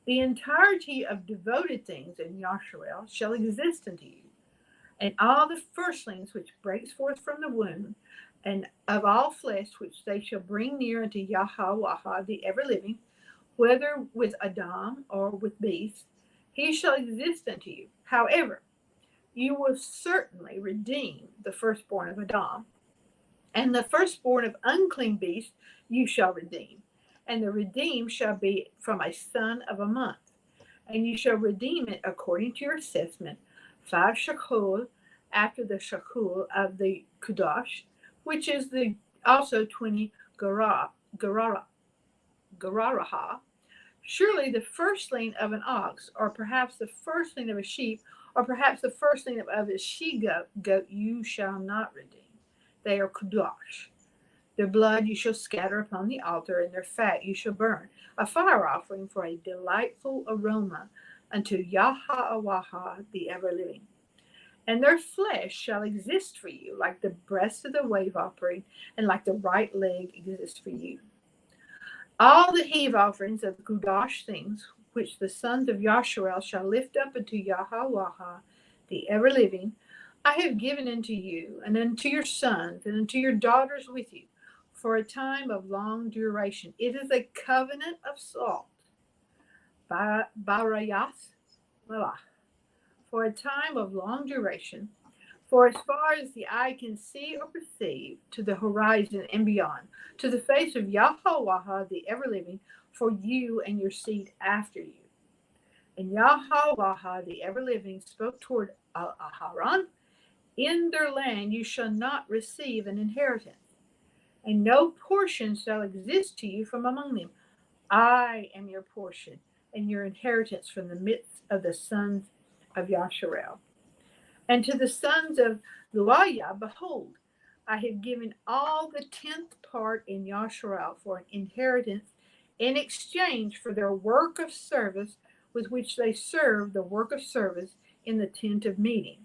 The entirety of devoted things in Yashrael shall exist unto you, and all the firstlings which breaks forth from the womb, and of all flesh which they shall bring near unto Yahweh the ever-living, whether with Adam or with beasts, he shall exist unto you. However, you will certainly redeem the firstborn of Adam, and the firstborn of unclean beasts you shall redeem, and the redeemed shall be from a son of a month, and you shall redeem it according to your assessment, 5 shekul after the shekul of the Kudash, which is also 20 gararaha. Surely the firstling of an ox, or perhaps the firstling of a sheep, or perhaps the firstling of a she-goat, you shall not redeem. They are Kudash. Their blood you shall scatter upon the altar, and their fat you shall burn, a fire offering for a delightful aroma unto Yahweh the ever-living. And their flesh shall exist for you, like the breast of the wave offering, and like the right leg exists for you. All the heave offerings of the Kudash things, which the sons of Yashrael shall lift up unto Yahweh the ever-living, I have given unto you, and unto your sons, and unto your daughters with you, for a time of long duration. It is a covenant of salt. Barayas, for a time of long duration, for as far as the eye can see or perceive, to the horizon and beyond, to the face of Yahweh, the ever-living, for you and your seed after you. And Yahweh, the ever-living, spoke toward Aharon, in their land you shall not receive an inheritance, and no portion shall exist to you from among them. I am your portion and your inheritance from the midst of the sons of Yasharel. And to the sons of Luaya, behold, I have given all the 10th part in Yasharel for an inheritance in exchange for their work of service with which they serve the work of service in the tent of meeting.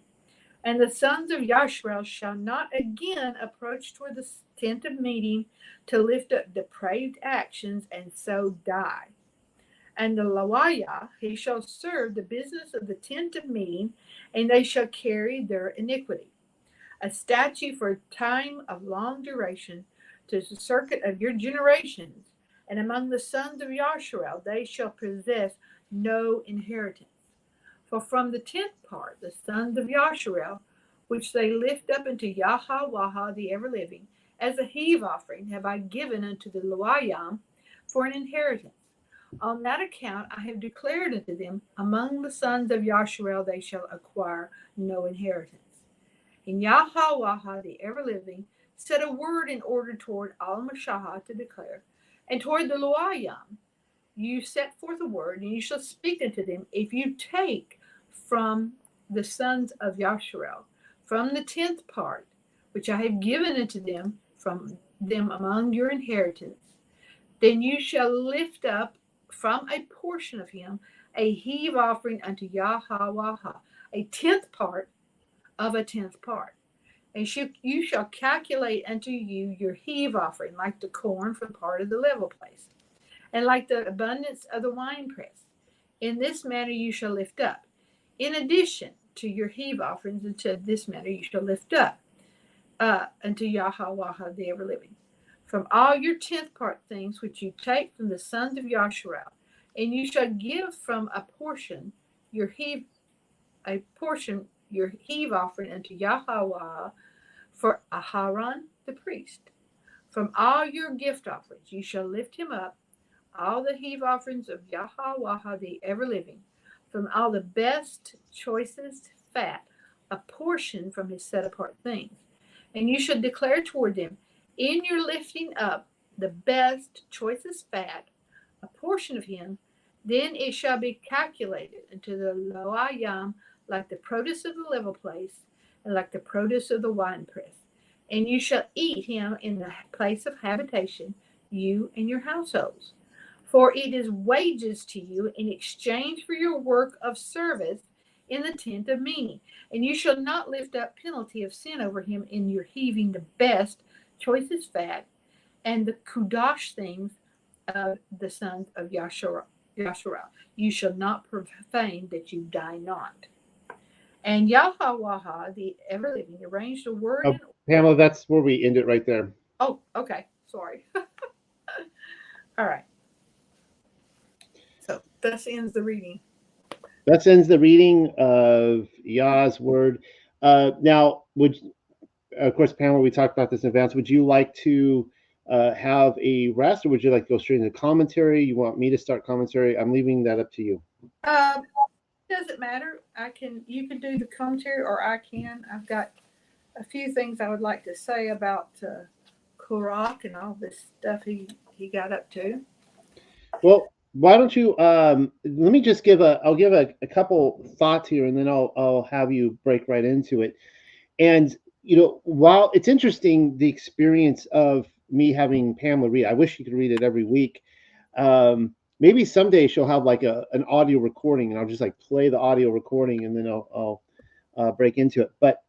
And the sons of Yasharel shall not again approach toward the tent of meeting to lift up depraved actions and so die. And the Lawaya, he shall serve the business of the tent of meeting, and they shall carry their iniquity. A statute for a time of long duration to the circuit of your generations, and among the sons of Yasharel they shall possess no inheritance. For from the 10th part, the sons of Yasharel, which they lift up unto Yahweh the ever-living, as a heave offering, have I given unto the Loayam for an inheritance. On that account I have declared unto them, among the sons of Yasharel they shall acquire no inheritance. And Yahweh the ever-living said a word in order toward Al-Mashahah to declare, and toward the Loayam you set forth a word, and you shall speak unto them, if you take from the sons of Yasharel, from the 10th part, which I have given unto them from them among your inheritance, then you shall lift up from a portion of him a heave offering unto Yahweh, a 10th part of a 10th part. And you shall calculate unto you your heave offering, like the corn from part of the level place, and like the abundance of the winepress. In this manner you shall lift up. In addition to your heave offerings, into this manner you shall lift up unto Yahweh the ever-living. From all your 10th part things which you take from the sons of Yasharel, and you shall give from a portion your heave offering unto Yahweh for Aharon the priest. From all your gift offerings you shall lift him up, all the heave offerings of Yahweh the ever-living, from all the best, choicest fat, a portion from his set-apart things. And you shall declare toward them, in your lifting up the best, choicest fat, a portion of him, then it shall be calculated unto the Loayam like the produce of the level place, and like the produce of the winepress. And you shall eat him in the place of habitation, you and your households. For it is wages to you in exchange for your work of service in the tent of meeting. And you shall not lift up penalty of sin over him in your heaving the best, choicest fat, and the kudash things of the sons of Yasharel. You shall not profane that you die not. And Yahweh, the ever-living, arranged a word. Oh, Pamela, that's where we end it right there. Oh, okay. Sorry. All right. So thus ends the reading. That ends the reading of Yah's word. Now, of course, Pamela, we talked about this in advance. Would you like to have a rest, or would you like to go straight into commentary? You want me to start commentary? I'm leaving that up to you. Doesn't matter. You can do the commentary, or I can. I've got a few things I would like to say about Korach and all this stuff he got up to. Well, why don't you let me just I'll give a couple thoughts here, and then I'll have you break right into it. And while it's interesting, the experience of me having Pamela read, I wish she could read it every week. Maybe someday she'll have like an audio recording, and I'll just like play the audio recording, and then I'll break into it. But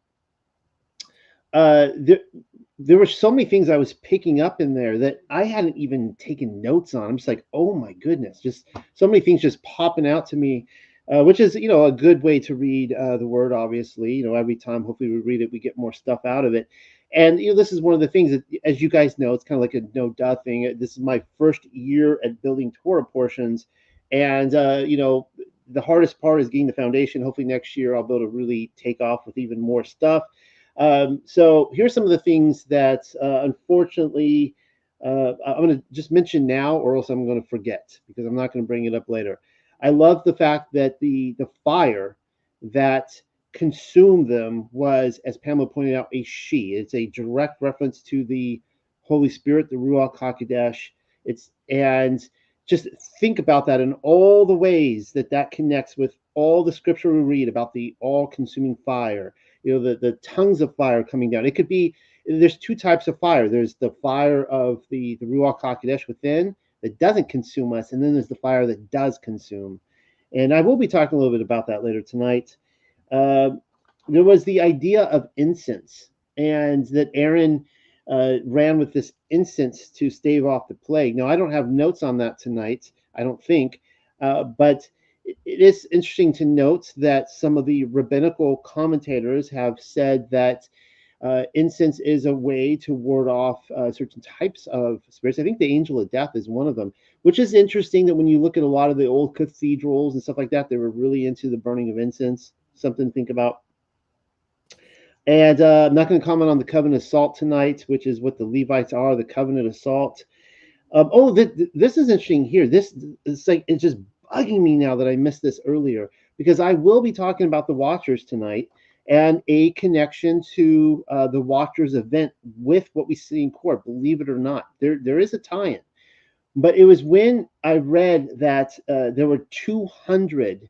there were so many things I was picking up in there that I hadn't even taken notes on. I'm just like, oh my goodness, just so many things just popping out to me, which is, a good way to read the word, obviously. Every time, hopefully we read it, we get more stuff out of it. And this is one of the things that, as you guys know, it's kind of like a no duh thing. This is my first year at building Torah portions, and the hardest part is getting the foundation. Hopefully next year I'll be able to really take off with even more stuff. So here's some of the things that unfortunately I'm going to just mention now, or else I'm going to forget because I'm not going to bring it up later. I love the fact that the fire that consumed them was, as Pamela pointed out, a she. It's a direct reference to the Holy Spirit, the Ruach HaKodesh. And just think about that in all the ways that that connects with all the scripture we read about the all-consuming fire. The tongues of fire coming down. It could be, there's two types of fire. There's the fire of the Ruach HaKodesh within that doesn't consume us, and then there's the fire that does consume. And I will be talking a little bit about that later tonight. Uh, there was the idea of incense, and that Aaron ran with this incense to stave off the plague. Now, I don't have notes on that tonight, I don't think, but it is interesting to note that some of the rabbinical commentators have said that incense is a way to ward off certain types of spirits. I think the angel of death is one of them, which is interesting that when you look at a lot of the old cathedrals and stuff like that, they were really into the burning of incense. Something to think about. And I'm not going to comment on the covenant of salt tonight, which is what the Levites are, the covenant of salt. This is interesting here. This is like, it's just bugging me now that I missed this earlier, because I will be talking about the Watchers tonight and a connection to the Watchers event with what we see in Korah. Believe it or not, there is a tie-in. But it was when I read that there were 200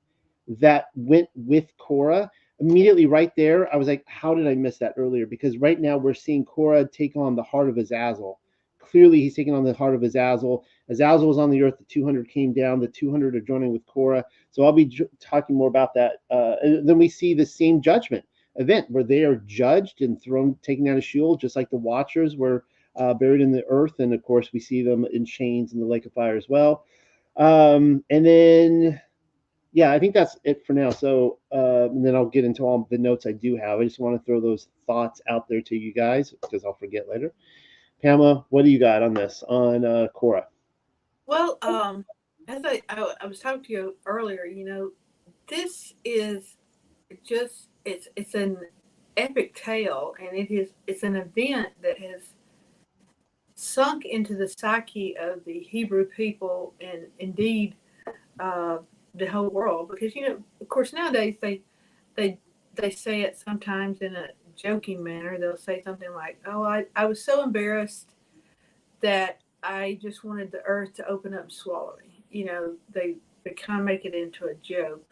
that went with Korah. Immediately right there, I was like, how did I miss that earlier? Because right now we're seeing Korah take on the heart of Azazel. Clearly, he's taking on the heart of Azazel. Azazel was on the earth. The 200 came down. The 200 are joining with Korah. So I'll be talking more about that. And then we see the same judgment event where they are judged and thrown, taken out of Sheol, just like the Watchers were buried in the earth. And of course, we see them in chains in the lake of fire as well. And then, yeah, I think that's it for now. So, and then I'll get into all the notes I do have. I just want to throw those thoughts out there to you guys because I'll forget later. Pamela, what do you got on this, on Korah? Well, as I was talking to you earlier, this is just it's an epic tale, and it's an event that has sunk into the psyche of the Hebrew people, and indeed the whole world. Because of course, nowadays they they say it sometimes in a joking manner. They'll say something like, "Oh, I was so embarrassed that I just wanted the earth to open up and swallow me." They kind of make it into a joke.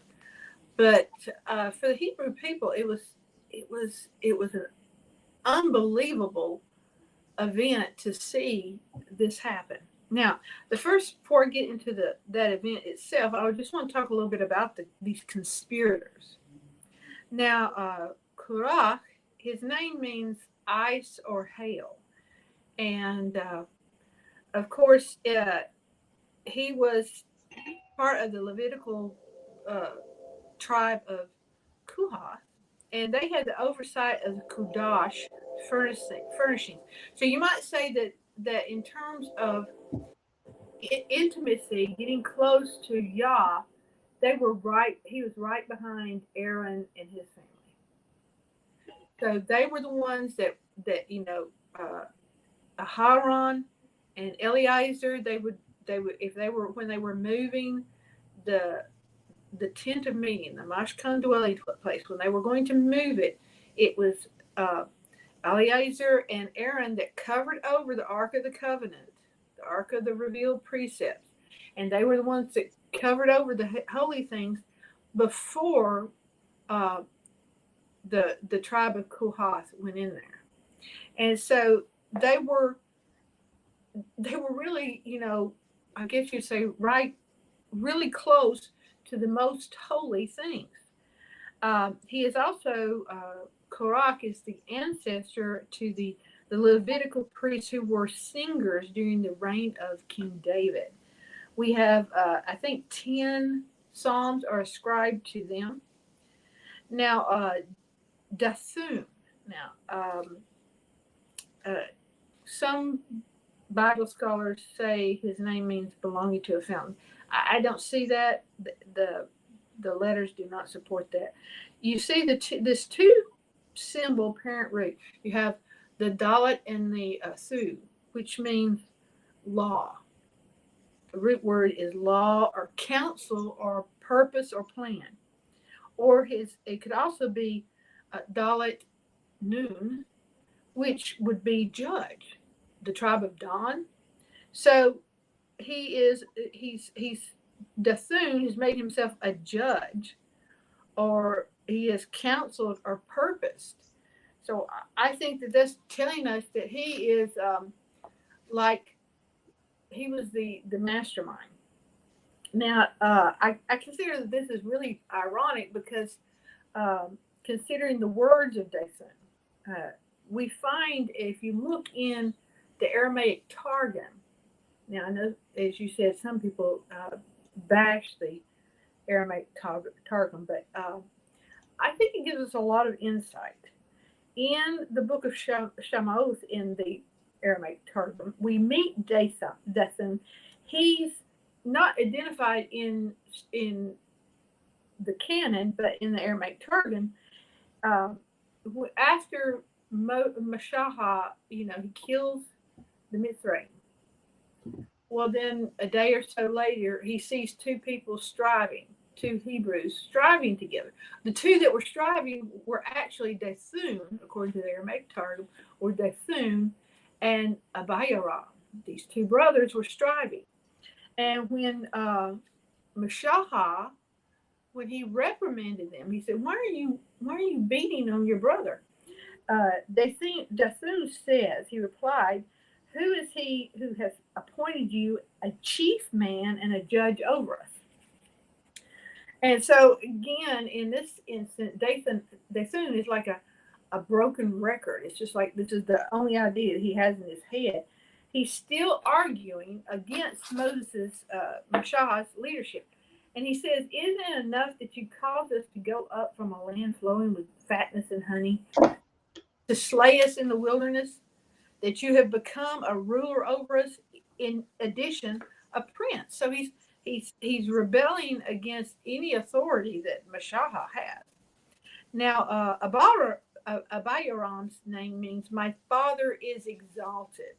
But for the Hebrew people, it was an unbelievable event to see this happen. Now, before I get into that event itself, I just want to talk a little bit about these conspirators. Now, Korach, his name means ice or hail, and of course, he was part of the Levitical uh, tribe of Kuha, and they had the oversight of the Kudash furnishings. So you might say that in terms of intimacy, getting close to Yah, they were right. He was right behind Aaron and his family. So they were the ones that Aharon and Eleazar. They would if they were when they were moving the the tent of meeting, the Mashkan dwelling place, when they were going to move it, it was uh, Eleazar and Aaron that covered over the Ark of the Covenant, the Ark of the revealed precepts. And they were the ones that covered over the holy things before uh, the tribe of Kohath went in there. And so they were really, I guess you'd say, right, really close to the most holy things. He is also, Korach is the ancestor to the Levitical priests who were singers during the reign of King David. We have, I think, 10 psalms are ascribed to them. Now, Dathun. Now, some Bible scholars say his name means belonging to a fountain. I don't see that. The letters do not support that. You see this two symbol parent root. You have the dalet and the thu, which means law. The root word is law or counsel or purpose or plan. Or it could also be dalet nun, which would be judge, the tribe of Dan. So he's Dathun has made himself a judge, or he is counseled or purposed. So I think that that's telling us that he is like he was the mastermind. Now I consider that this is really ironic because considering the words of Dathun, we find if you look in the Aramaic Targum. Now, I know, as you said, some people bash the Aramaic Targum, but I think it gives us a lot of insight. In the book of Shamaoth in the Aramaic Targum, we meet Dathun. He's not identified in the canon, but in the Aramaic Targum, after Mashaha, he kills the Mithraim. Well, then a day or so later, he sees two people striving, two Hebrews striving together. The two that were striving were actually Dathun, according to the Aramaic Targum, or Dathun and Abiram. These two brothers were striving. And when Mashaha, when he reprimanded them, he said, why are you beating on your brother? Dathun says, he replied, who is he who has appointed you a chief man and a judge over us? And so again, in this instance, Dathun is like a broken record. It's just like this is the only idea that he has in his head. He's still arguing against Moses' Masha's leadership. And he says, isn't it enough that you caused us to go up from a land flowing with fatness and honey, to slay us in the wilderness, that you have become a ruler over us, in addition, a prince. So he's rebelling against any authority that Mashaha has. Now, Abiram's name means my father is exalted.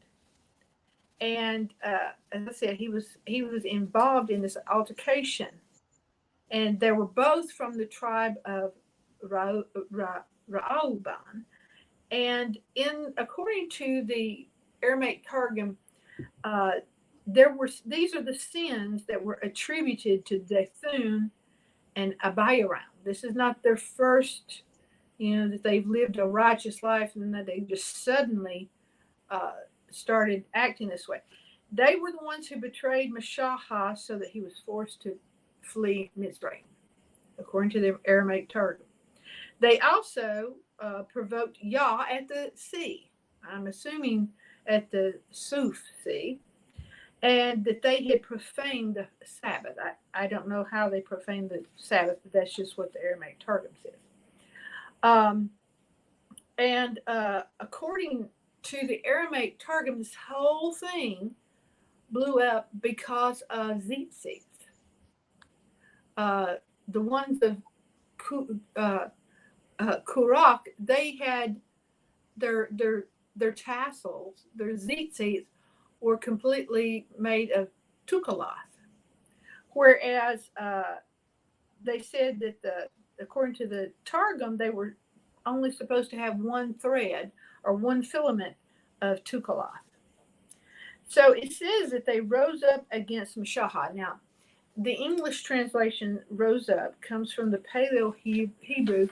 And as I said, he was involved in this altercation. And they were both from the tribe of Ra'uban. And according to the Aramaic Targum, these are the sins that were attributed to Dathun and Abiram. This is not their first, that they've lived a righteous life and that they just suddenly started acting this way. They were the ones who betrayed Mashaha so that he was forced to flee Mizraim, according to the Aramaic Targum. They also provoked Yah at the sea. I'm assuming at the Suf Sea, and that they had profaned the Sabbath. I don't know how they profaned the Sabbath, but that's just what the Aramaic Targum says. And according to the Aramaic Targum, this whole thing blew up because of tzitzit. The ones of Korach, they had their tassels, their tzitzit, were completely made of tukaloth, whereas they said that according to the Targum, they were only supposed to have one thread or one filament of tukaloth. So it says that they rose up against Mashaha. Now, the English translation "rose up" comes from the Paleo Hebrew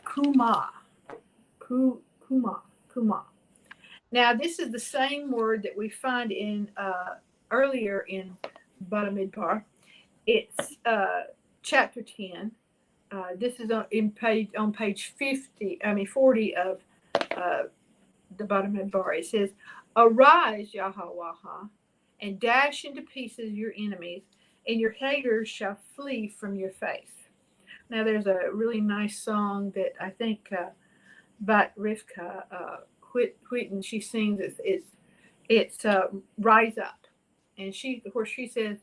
"kuma." Now, this is the same word that we find in earlier in Bamidbar. It's chapter 10. This is on page 40 of the Bamidbar. It says, "Arise, Yahweh, and dash into pieces your enemies, and your haters shall flee from your face." Now, there's a really nice song that I think Bat Rivka, Whitney, she sings, it's rise up. And of course, she says,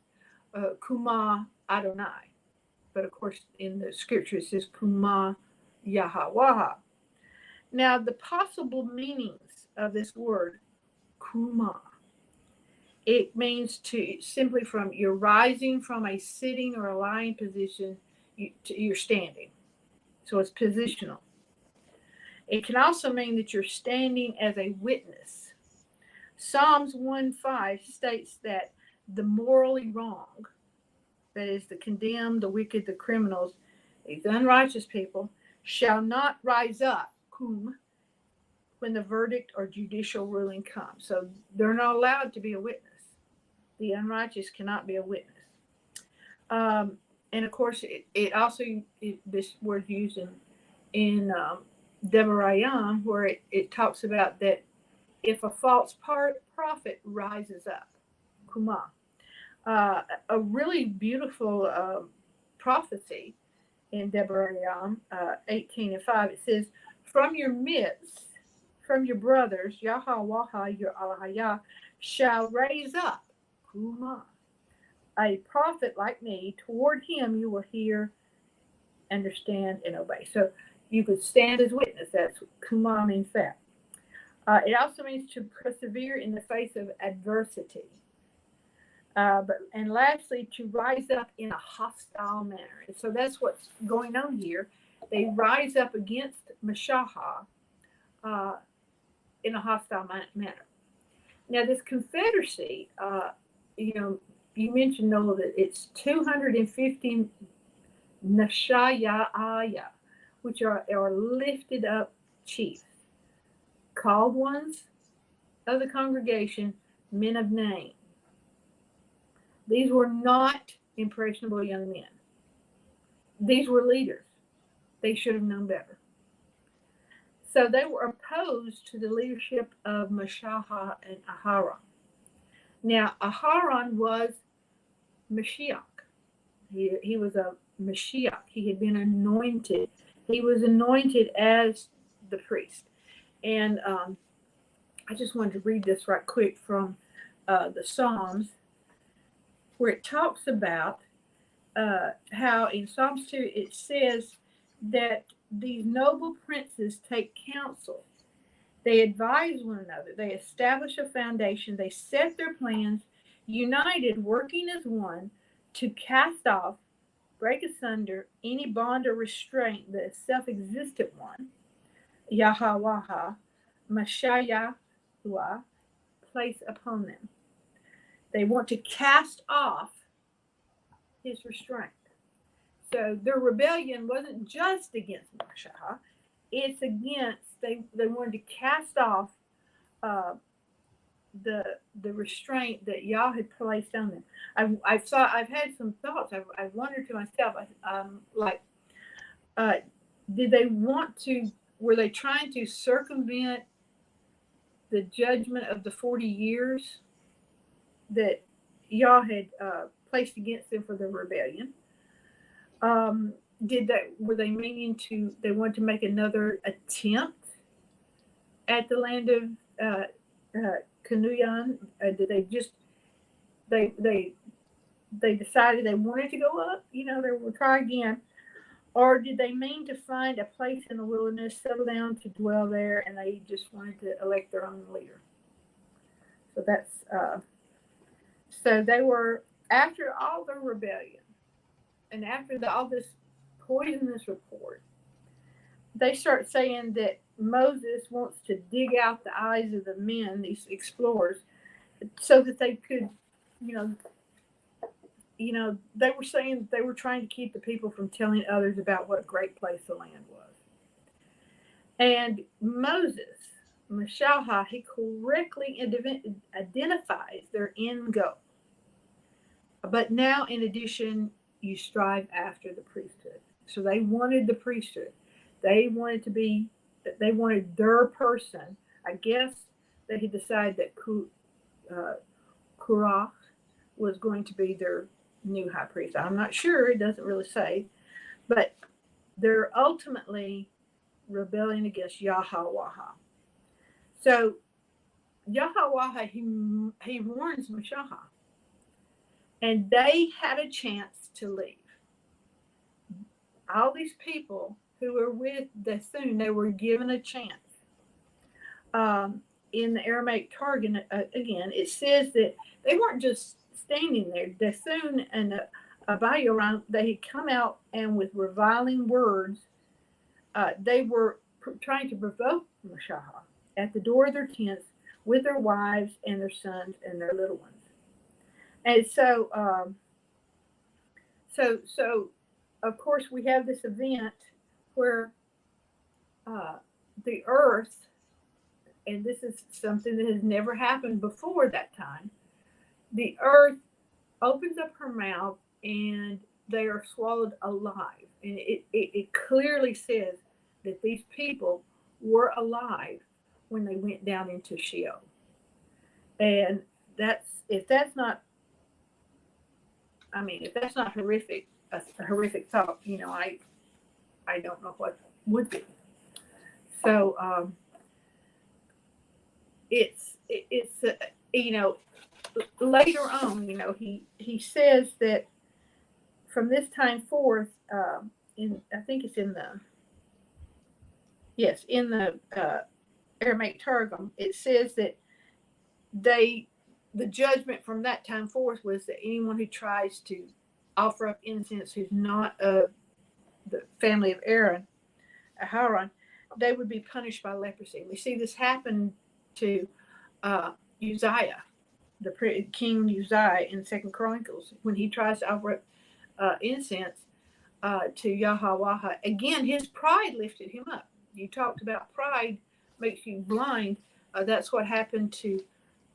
Kuma Adonai. But of course, in the scripture, it says Kuma Yahweh. Now, the possible meanings of this word, Kuma, it means to simply from you're rising from a sitting or a lying position, you're standing. So it's positional. It can also mean that you're standing as a witness. Psalms 1:5 states that the morally wrong, that is the condemned, the wicked, the criminals, these unrighteous people, shall not rise up, kum, when the verdict or judicial ruling comes. So they're not allowed to be a witness. The unrighteous cannot be a witness. And of course, it also, this word used in Deborah, where it talks about that if a false prophet rises up, kuma. A really beautiful prophecy in Deborah 18:5. It says, from your midst, from your brothers, Yahweh, your Alahayah, shall raise up, kuma, a prophet like me. Toward him you will hear, understand, and obey. So you could stand as witness. That's kuma means that. It also means to persevere in the face of adversity. And lastly, to rise up in a hostile manner. And so that's what's going on here. They rise up against Mashahah in a hostile manner. Now, this confederacy, you mentioned, Noah, that it's 250 Nashaya'aya, which are lifted up chiefs, called ones of the congregation, men of name. These were not impressionable young men. These were leaders. They should have known better. So they were opposed to the leadership of Mashahah and Aharon. Now, Aharon was Mashiach. He was a Mashiach. He had been anointed. He was anointed as the priest. And I just wanted to read this right quick from the Psalms, where it talks about how in Psalms 2 it says that these noble princes take counsel. They advise one another. They establish a foundation. They set their plans, united, working as one, to cast off, break asunder any bond or restraint that a self-existent one, Yahweh, Mashayah, place upon them. They want to cast off his restraint. So their rebellion wasn't just against Mashah. It's against, they wanted to cast off the restraint that Yah had placed on them. I've had some thoughts. I've wondered to myself, did they want to, were they trying to circumvent the judgment of the 40 years that Yah had placed against them for their rebellion? Were they meaning to, they wanted to make another attempt at the land of Canaan? Did they just, they decided they wanted to go up, they will try again? Or did they mean to find a place in the wilderness, settle down to dwell there, and they just wanted to elect their own leader? So that's, so they were, after all the rebellion, and after all this poisonous report, they start saying that Moses wants to dig out the eyes of the men, these explorers, so that they could, they were saying they were trying to keep the people from telling others about what a great place the land was. And Moses, Mashahah, he correctly identifies their end goal. But now, in addition, you strive after the priesthood. So they wanted the priesthood. They wanted their person. I guess they had decided that Korach was going to be their new high priest. I'm not sure. It doesn't really say. But they're ultimately rebelling against Yahweh. So Yahweh, he warns Mashah, and they had a chance to leave. All these people who were with Dathun, they were given a chance. In the Aramaic Targum, again, it says that they weren't just standing there. Dathun and Abiram, they had come out, and with reviling words, they were trying to provoke Mashah at the door of their tents with their wives and their sons and their little ones. And so of course we have this event where uh, the earth, and this is something that has never happened before that time, the earth opens up her mouth and they are swallowed alive. And it clearly says that these people were alive when they went down into Sheol. And if that's not, I mean, if that's not horrific, a horrific thought, I don't know what would be. So it's later on, he says that from this time forth, I think it's in the Aramaic Targum, it says that the judgment from that time forth was that anyone who tries to offer up incense who's not of the family of Aaron, they would be punished by leprosy. We see this happen to Uzziah, the King Uzziah in Second Chronicles, when he tries to offer up incense to Yahweh. Again, his pride lifted him up. You talked about pride makes you blind. That's what happened to,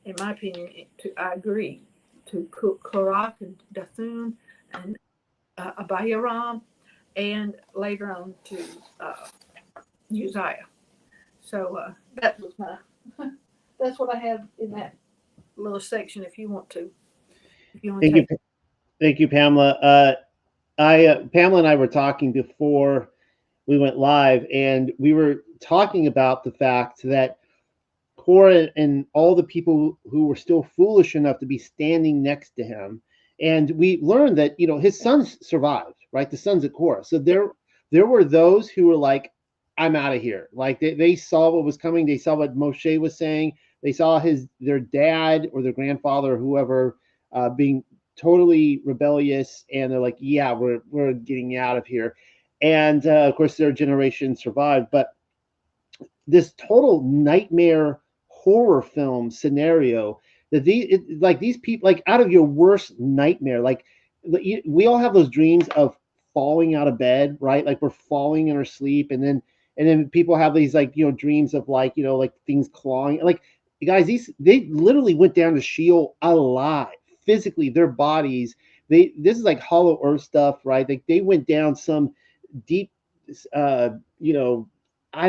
in my opinion, I agree, to Korach and Dathun and Abiram, and later on to Uzziah. So that was that's what I have in that little section. If you want to Thank you, Pamela. Pamela and I were talking before we went live, and we were talking about the fact that Korah and all the people who were still foolish enough to be standing next to him, and we learned that his sons survived, right? The sons of Korah. So there were those who were like, "I'm out of here." Like they saw what was coming. They saw what Moshe was saying. They saw their dad or their grandfather or whoever being totally rebellious, and they're like, "Yeah, we're getting out of here." And of course, their generation survived, but this total nightmare horror film scenario that these people, like, out of your worst nightmare, like we all have those dreams of falling out of bed, right? Like we're falling in our sleep, and then people have these dreams of like things clawing. Like, guys, they literally went down to Sheol alive, physically, their bodies. This is like Hollow Earth stuff, right? Like they went down some deep, I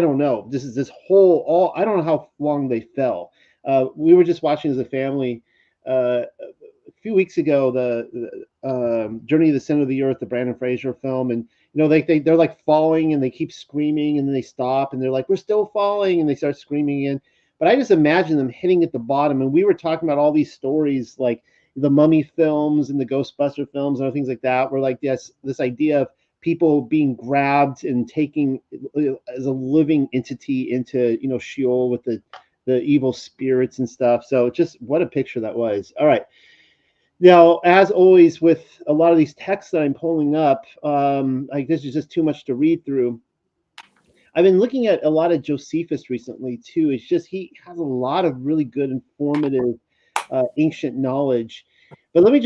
don't know. This is I don't know how long they fell. We were just watching as a family a few weeks ago the Journey to the Center of the Earth, the Brandon Fraser film, and they're like falling and they keep screaming, and then they stop and they're like, "We're still falling," and they start screaming again. But I just imagine them hitting at the bottom. And we were talking about all these stories, like the Mummy films and the Ghostbuster films and other things like that, where like this idea of people being grabbed and taken as a living entity into Sheol with the evil spirits and stuff. So just what a picture that was. All right. Now, as always with a lot of these texts that I'm pulling up, like this is just too much to read through. I've been looking at a lot of Josephus recently too. It's just he has a lot of really good, informative, ancient knowledge. But let me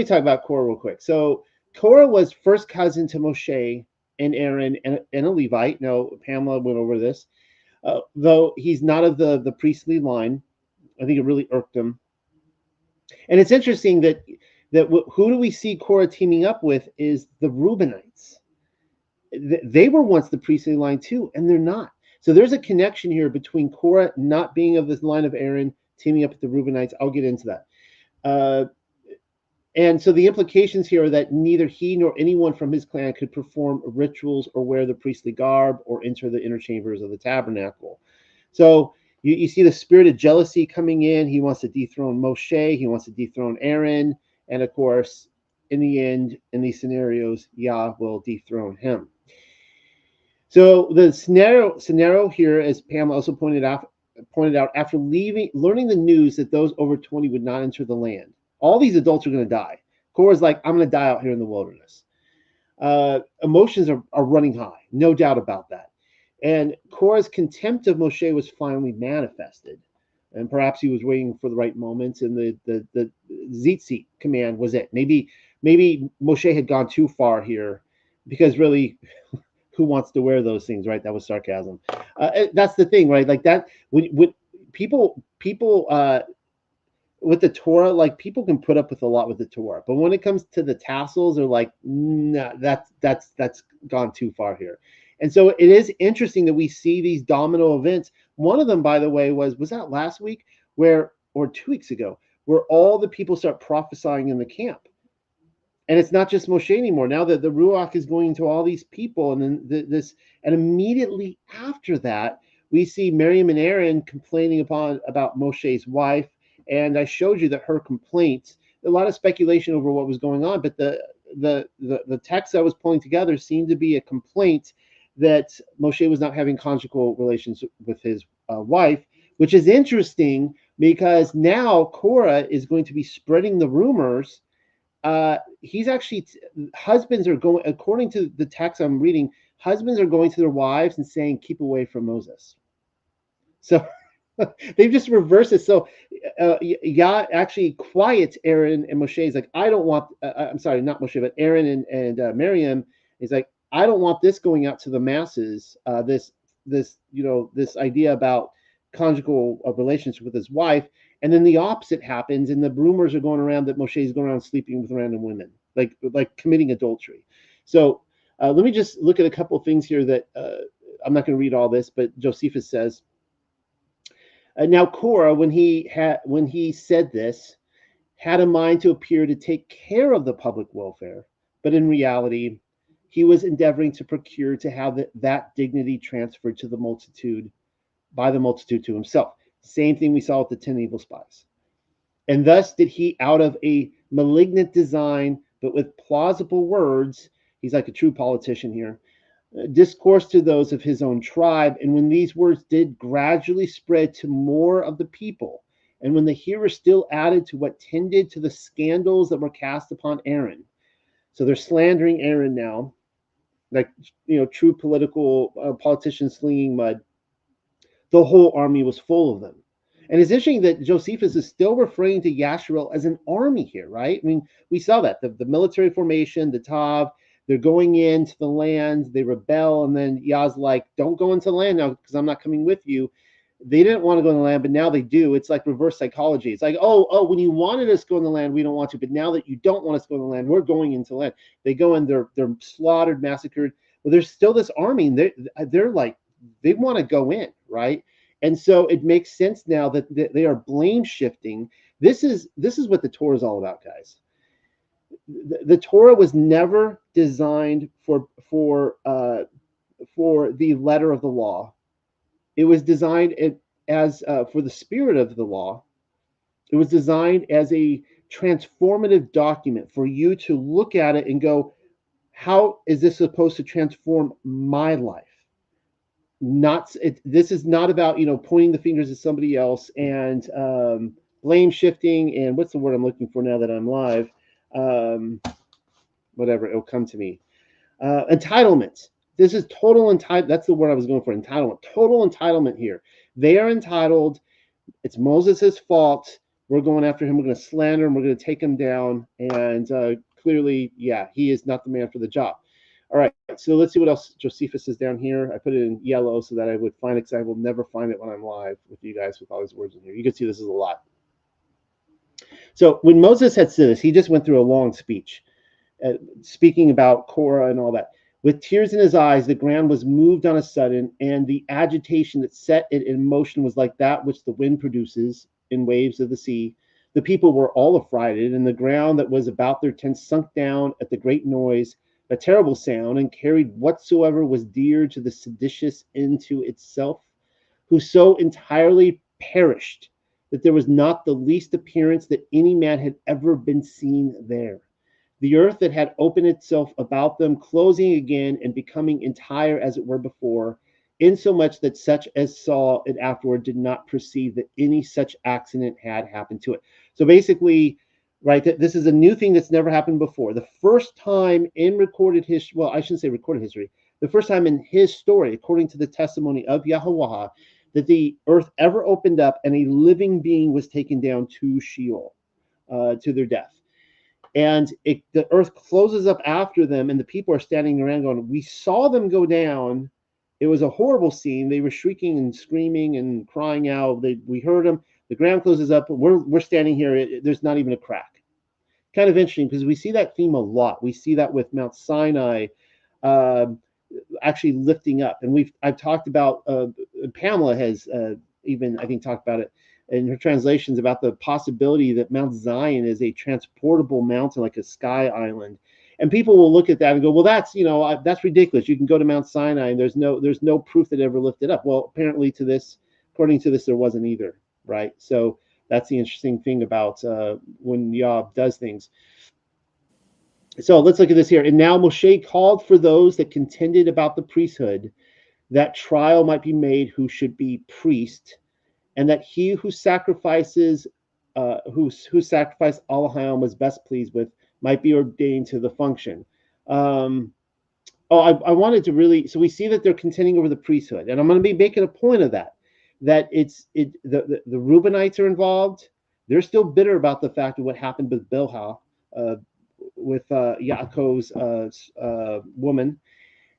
talk about Korah real quick. So Korah was first cousin to Moshe and Aaron and a Levite. Now, Pamela went over this. Though he's not of the priestly line. I think it really irked him. And it's interesting that who do we see Korah teaming up with is the Reubenites. They were once the priestly line too, and they're not. So there's a connection here between Korah not being of this line of Aaron, teaming up with the Reubenites. I'll get into that. And so the implications here are that neither he nor anyone from his clan could perform rituals or wear the priestly garb or enter the inner chambers of the tabernacle. So You see the spirit of jealousy coming in. He wants to dethrone Moshe. He wants to dethrone Aaron. And of course, in the end, in these scenarios, Yah will dethrone him. So the scenario here, as Pamela also pointed out, after learning the news that those over 20 would not enter the land, all these adults are going to die. Korah's like, I'm going to die out here in the wilderness. Emotions are running high, no doubt about that. And Korah's contempt of Moshe was finally manifested. And perhaps he was waiting for the right moment, and the Tzitzit command was it. Maybe Moshe had gone too far here, because really, who wants to wear those things, right? That was sarcasm. That's the thing, right? Like that, when people with the Torah, like people can put up with a lot with the Torah, but when it comes to the tassels, they're like, nah, that's gone too far here. And so it is interesting that we see these domino events. One of them, by the way, was that last week, or 2 weeks ago, where all the people start prophesying in the camp. And it's not just Moshe anymore. Now that the Ruach is going to all these people, and then and immediately after that, we see Miriam and Aaron complaining about Moshe's wife. And I showed you that her complaints, a lot of speculation over what was going on, but the text I was pulling together seemed to be a complaint that Moshe was not having conjugal relations with his wife, which is interesting because now Korah is going to be spreading the rumors. He's actually, husbands are going, according to the text I'm reading, husbands are going to their wives and saying, keep away from Moses. So they've just reversed it. So Yah actually quiets Aaron and Moshe. He's like, I don't want, I'm sorry, not Moshe, but Aaron and Miriam. He's like, I don't want this going out to the masses. This idea about conjugal relationship with his wife. And then the opposite happens, and the rumors are going around that Moshe is going around sleeping with random women, like committing adultery. So let me just look at a couple of things here that I'm not going to read all this, but Josephus says, now Korah, when he said this, had a mind to appear to take care of the public welfare, but in reality, he was endeavoring to procure to have that dignity transferred to the multitude, by the multitude to himself. Same thing we saw with the 10 evil spies. And thus did he, out of a malignant design, but with plausible words, he's like a true politician here, discourse to those of his own tribe. And when these words did gradually spread to more of the people, and when the hearers still added to what tended to the scandals that were cast upon Aaron, so they're slandering Aaron now, like, true politicians slinging mud. The whole army was full of them. And it's interesting that Josephus is still referring to Yasharel as an army here, right? I mean, we saw that the military formation, the Tav, they're going into the land, they rebel, and then Yah's like, don't go into the land now because I'm not coming with you. They didn't want to go in the land, but now they do. It's like reverse psychology. It's like, oh, when you wanted us to go in the land, we don't want to, but now that you don't want us to go in the land, we're going into the land. They go in, they're slaughtered, massacred. But there's still this army, and they're like, they want to go in, right? And so it makes sense now that they are blame shifting. This is what the Torah is all about, guys. The Torah was never designed for the letter of the law. It was designed as for the spirit of the law. It was designed as a transformative document for you to look at it and go, how is this supposed to transform my life? This is not about pointing the fingers at somebody else and blame shifting, and what's the word I'm looking for now that I'm live, whatever, it'll come to me. Entitlement. This is total entitlement. That's the word I was going for. Entitlement. Total entitlement here. They are entitled. It's Moses' fault. We're going after him. We're going to slander him. We're going to take him down. And clearly, he is not the man for the job. All right, so let's see what else Josephus is down here. I put it in yellow so that I would find it, because I will never find it when I'm live with you guys with all these words in here. You can see this is a lot. So when Moses had said this, he just went through a long speech, speaking about Korah and all that. With tears in his eyes, the ground was moved on a sudden, and the agitation that set it in motion was like that which the wind produces in waves of the sea. The people were all affrighted, and the ground that was about their tents sunk down at the great noise, a terrible sound, and carried whatsoever was dear to the seditious into itself. who so entirely perished that there was not the least appearance that any man had ever been seen there. The earth that had opened itself about them, closing again and becoming entire as it were before, insomuch that such as saw it afterward did not perceive that any such accident had happened to it. So basically, right, this is a new thing that's never happened before. The first time in recorded history, well, I shouldn't say recorded history, the first time in his story, according to the testimony of Yahweh, that the earth ever opened up and a living being was taken down to Sheol, to their death. And the earth closes up after them, and the people are standing around going, we saw them go down. It was a horrible scene. They were shrieking and screaming and crying out. We heard them. The ground closes up. We're standing here. There's not even a crack. Kind of interesting because we see that theme a lot. We see that with Mount Sinai actually lifting up. And I've talked about, Pamela has even, I think, talked about it in her translations about the possibility that Mount Zion is a transportable mountain, like a sky island. And people will look at that and go, well, that's ridiculous. You can go to Mount Sinai and there's no proof that it ever lifted up. Well, apparently according to this, there wasn't either, right? So that's the interesting thing about when Yah does things. So let's look at this here. And now Moshe called for those that contended about the priesthood, that trial might be made who should be priest, and that he who sacrifices, who sacrificed Allahim was best pleased with, might be ordained to the function. I wanted to really, so we see that they're contending over the priesthood, and I'm going to be making a point of that the Reubenites are involved. They're still bitter about the fact of what happened with Bilhah, with Yaakov's woman,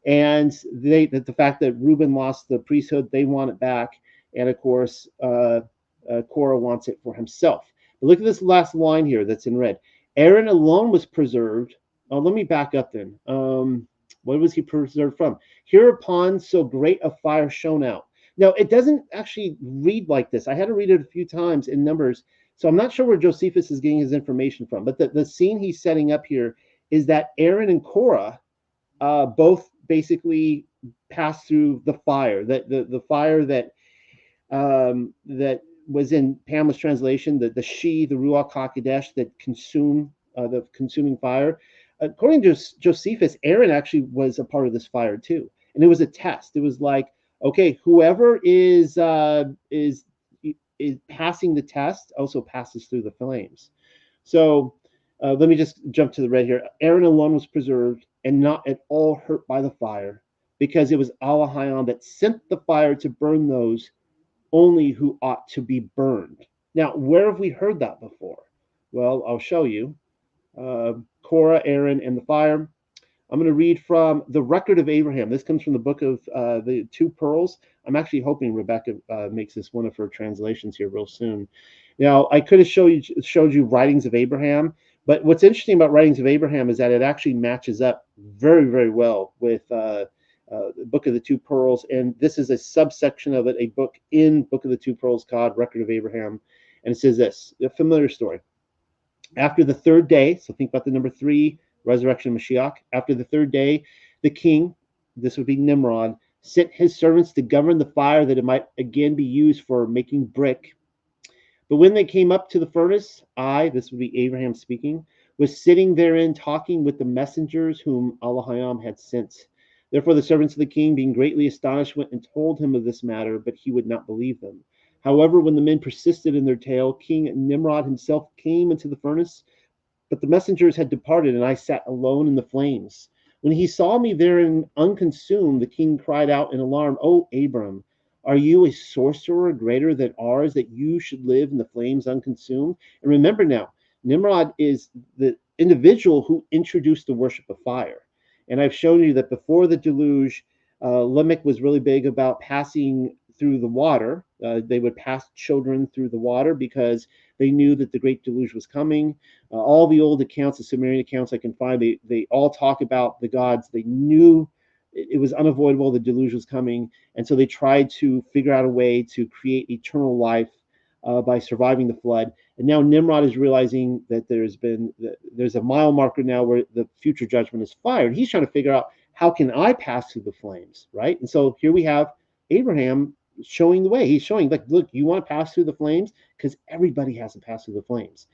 and the fact that Reuben lost the priesthood, they want it back, and of course Korah wants it for himself. But look at this last line here that's in red. Aaron alone was preserved. Oh, let me back up then. What was he preserved from? Hereupon so great a fire shone out. Now, it doesn't actually read like this. I had to read it a few times in Numbers, so I'm not sure where Josephus is getting his information from. But the scene he's setting up here is that Aaron and Korah both basically passed through the fire. The fire that was in Pamela's translation, the Ruach HaKodesh that consume the consuming fire. According to Josephus, Aaron actually was a part of this fire too, and it was a test. It was like, okay, whoever is passing the test also passes through the flames. So let me just jump to the red here. Aaron alone was preserved and not at all hurt by the fire, because it was Allahim that sent the fire to burn those only who ought to be burned. Now, where have we heard that before? Well, I'll show you. Korah, Aaron, and the fire. I'm going to read from the Record of Abraham. This comes from the book of the Two Pearls. I'm actually hoping Rebecca makes this one of her translations here real soon. Now, I could have showed you Writings of Abraham, but what's interesting about Writings of Abraham is that it actually matches up very, very well with the Book of the Two Pearls, and this is a subsection of it, a book in Book of the Two Pearls called Record of Abraham, and it says this, a familiar story. After the third day, so think about the number 3, resurrection of Mashiach. After the third day, the king, this would be Nimrod, sent his servants to govern the fire that it might again be used for making brick. But when they came up to the furnace, this would be Abraham speaking, was sitting therein talking with the messengers whom Allahim had sent. Therefore the servants of the king, being greatly astonished, went and told him of this matter, but he would not believe them. However, when the men persisted in their tale, King Nimrod himself came into the furnace, but the messengers had departed, and I sat alone in the flames. When he saw me therein unconsumed, the king cried out in alarm, O Abram, are you a sorcerer greater than ours, that you should live in the flames unconsumed? And remember now, Nimrod is the individual who introduced the worship of fire. And I've shown you that before the deluge, Lamech was really big about passing through the water. They would pass children through the water because they knew that the great deluge was coming. All the old accounts, the Sumerian accounts I can find, they all talk about the gods. They knew it was unavoidable, the deluge was coming, and so they tried to figure out a way to create eternal life by surviving the flood. And now Nimrod is realizing that there's a mile marker now where the future judgment is fired. He's trying to figure out, how can I pass through the flames, right? And so here we have Abraham showing the way. He's showing, like, look, you want to pass through the flames? Because everybody has to pass through the flames.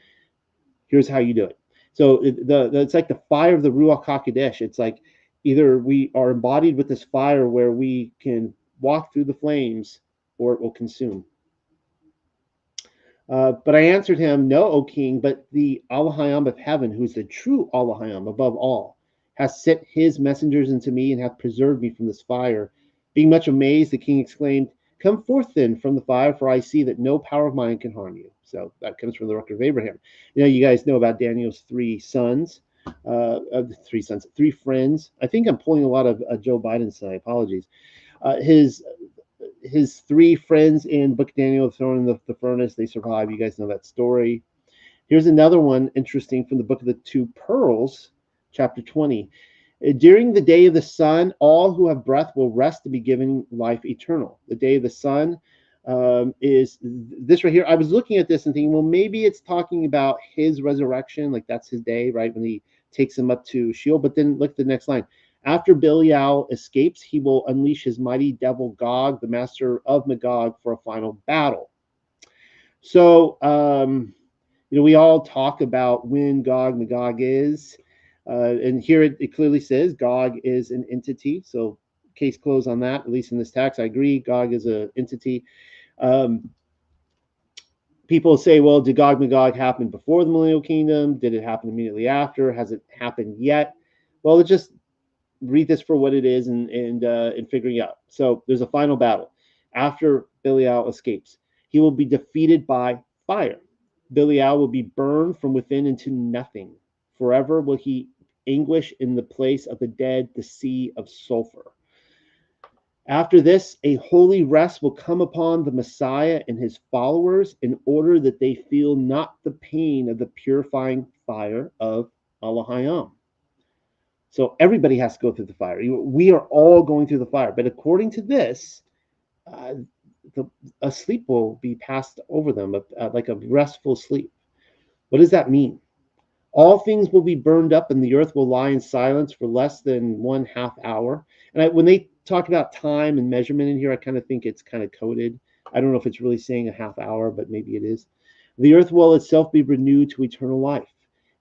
Here's how you do it. So it's like the fire of the Ruach HaKodesh. It's like either we are embodied with this fire where we can walk through the flames, or it will consume. But I answered him, no, O king, but the Allahayam of heaven, who is the true Allahayam above all, has sent his messengers unto me and hath preserved me from this fire. Being much amazed, the king exclaimed, come forth then from the fire, for I see that no power of mine can harm you. So that comes from the record of Abraham. You guys know about Daniel's three sons, three friends. I think I'm pulling a lot of Joe Biden side. Apologies. His three friends in Book of Daniel thrown in the furnace. They survive. You guys know that story. Here's another one interesting from the Book of the Two Pearls, chapter 20. During the day of the sun, all who have breath will rest to be given life eternal. The day of the sun is this right here. I was looking at this and thinking, well, maybe it's talking about his resurrection, like that's his day, right? When he takes him up to Sheol. But then look at the next line. After Belial escapes, he will unleash his mighty devil Gog, the master of Magog, for a final battle. So, we all talk about when Gog Magog is. And here it clearly says Gog is an entity. So case closed on that, at least in this text. I agree, Gog is an entity. People say, well, did Gog Magog happen before the millennial kingdom? Did it happen immediately after? Has it happened yet? Well, let's just read this for what it is and figuring out. So there's a final battle. After Belial escapes, he will be defeated by fire. Belial will be burned from within into nothing. Forever will he anguish in the place of the dead, the sea of sulfur. After this, a holy rest will come upon the Messiah and his followers in order that they feel not the pain of the purifying fire of Allahayam. So everybody has to go through the fire. We are all going through the fire. But according to this, a sleep will be passed over them, like a restful sleep. What does that mean? All things will be burned up, and the earth will lie in silence for less than 1/2 hour. And when they talk about time and measurement in here, I kind of think it's kind of coded. I don't know if it's really saying a 1/2 hour, but maybe it is. The earth will itself be renewed to eternal life.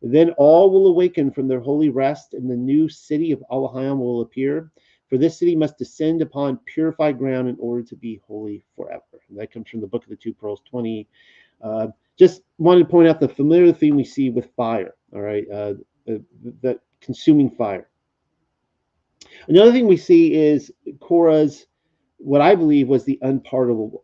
Then all will awaken from their holy rest, and the new city of Allahayam will appear. For this city must descend upon purified ground in order to be holy forever. And that comes from the Book of the Two Pearls 20. Just wanted to point out the familiar theme we see with fire, all right, the consuming fire. Another thing we see is Korah's, what I believe was the unpardonable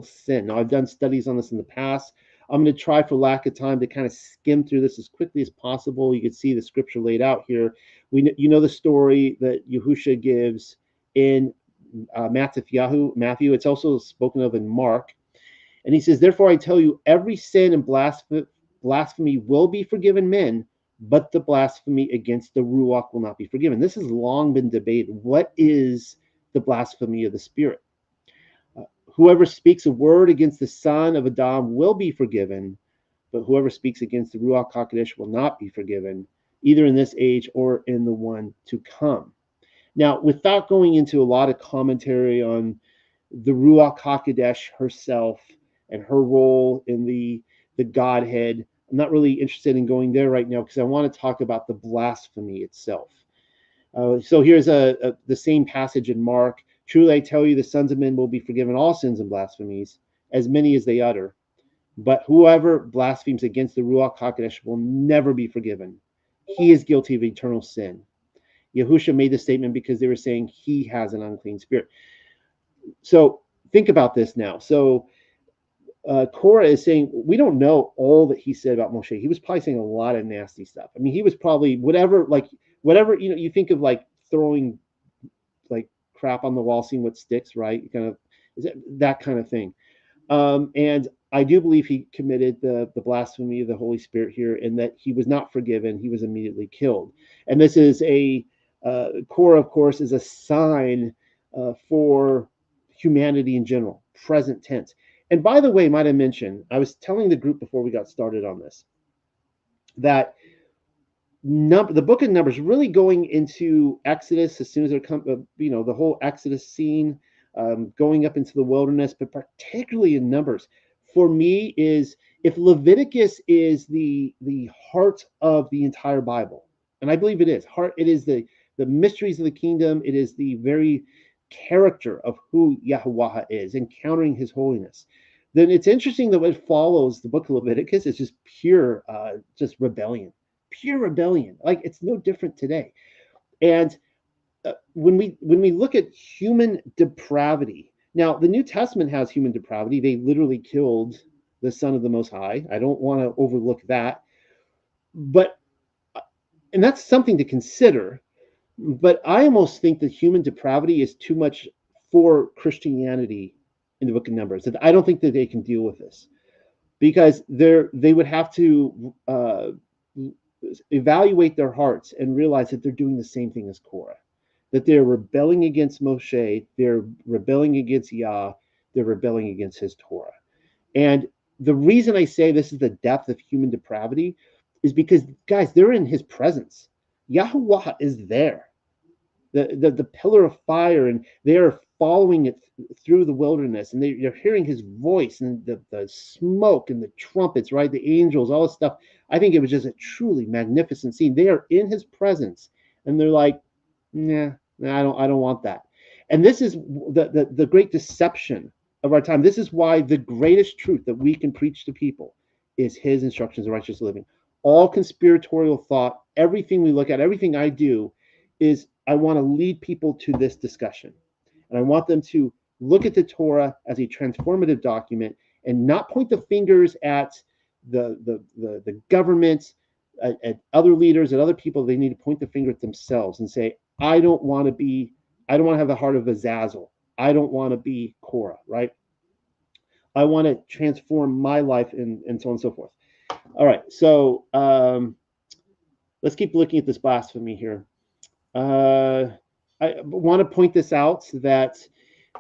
sin. Now, I've done studies on this in the past. I'm going to try, for lack of time, to kind of skim through this as quickly as possible. You can see the scripture laid out here. You know the story that Yahusha gives in Matthew. It's also spoken of in Mark. And he says, therefore I tell you, every sin and blasphemy will be forgiven men, but the blasphemy against the Ruach will not be forgiven. This has long been debated. What is the blasphemy of the Spirit? Whoever speaks a word against the son of Adam will be forgiven, but whoever speaks against the Ruach HaKodesh will not be forgiven, either in this age or in the one to come. Now, without going into a lot of commentary on the Ruach HaKodesh herself and her role in the Godhead, I'm not really interested in going there right now because I want to talk about the blasphemy itself. So here's the same passage in Mark. Truly I tell you, the sons of men will be forgiven all sins and blasphemies, as many as they utter. But whoever blasphemes against the Ruach HaKodesh will never be forgiven. He is guilty of eternal sin. Yahusha made this statement because they were saying he has an unclean spirit. So think about this now. So Korah is saying, we don't know all that he said about Moshe. He was probably saying a lot of nasty stuff. I mean, he was probably whatever, you think of like throwing like crap on the wall, seeing what sticks, right? Kind of that kind of thing. And I do believe he committed the blasphemy of the Holy Spirit here, and that he was not forgiven. He was immediately killed. And this is Korah, of course, is a sign for humanity in general, present tense. And by the way, might I mention, I was telling the group before we got started on this, that the book of Numbers really going into Exodus as soon as there come, the whole Exodus scene, going up into the wilderness, but particularly in Numbers, for me is, if Leviticus is the heart of the entire Bible, and I believe it is heart, it is the mysteries of the kingdom, it is the very character of who Yahuwah is, encountering His holiness. Then it's interesting that what follows the book of Leviticus is just pure, just rebellion, pure rebellion. Like, it's no different today. And when we look at human depravity, now the New Testament has human depravity. They literally killed the Son of the Most High. I don't want to overlook that, but and that's something to consider. But I almost think that human depravity is too much for Christianity in the Book of Numbers. That I don't think that they can deal with this, because they would have to evaluate their hearts and realize that they're doing the same thing as Korah, that they're rebelling against Moshe, they're rebelling against Yah, they're rebelling against His Torah. And the reason I say this is the depth of human depravity is because, guys, they're in His presence. Yahuwah is there, the pillar of fire, and they are following it through the wilderness, and they're hearing His voice, and the smoke and the trumpets, right? The angels, all this stuff. I think it was just a truly magnificent scene. They are in His presence, and they're like, nah, I don't want that. And this is the great deception of our time. This is why the greatest truth that we can preach to people is His instructions of righteous living. All conspiratorial thought, everything we look at, everything I do, is I want to lead people to this discussion. And I want them to look at the Torah as a transformative document and not point the fingers at the government, at other leaders, at other people. They need to point the finger at themselves and say, I don't want to have the heart of Azazel. I don't want to be Korah, right? I want to transform my life, and so on and so forth. All right, so let's keep looking at this blasphemy here. I want to point this out, that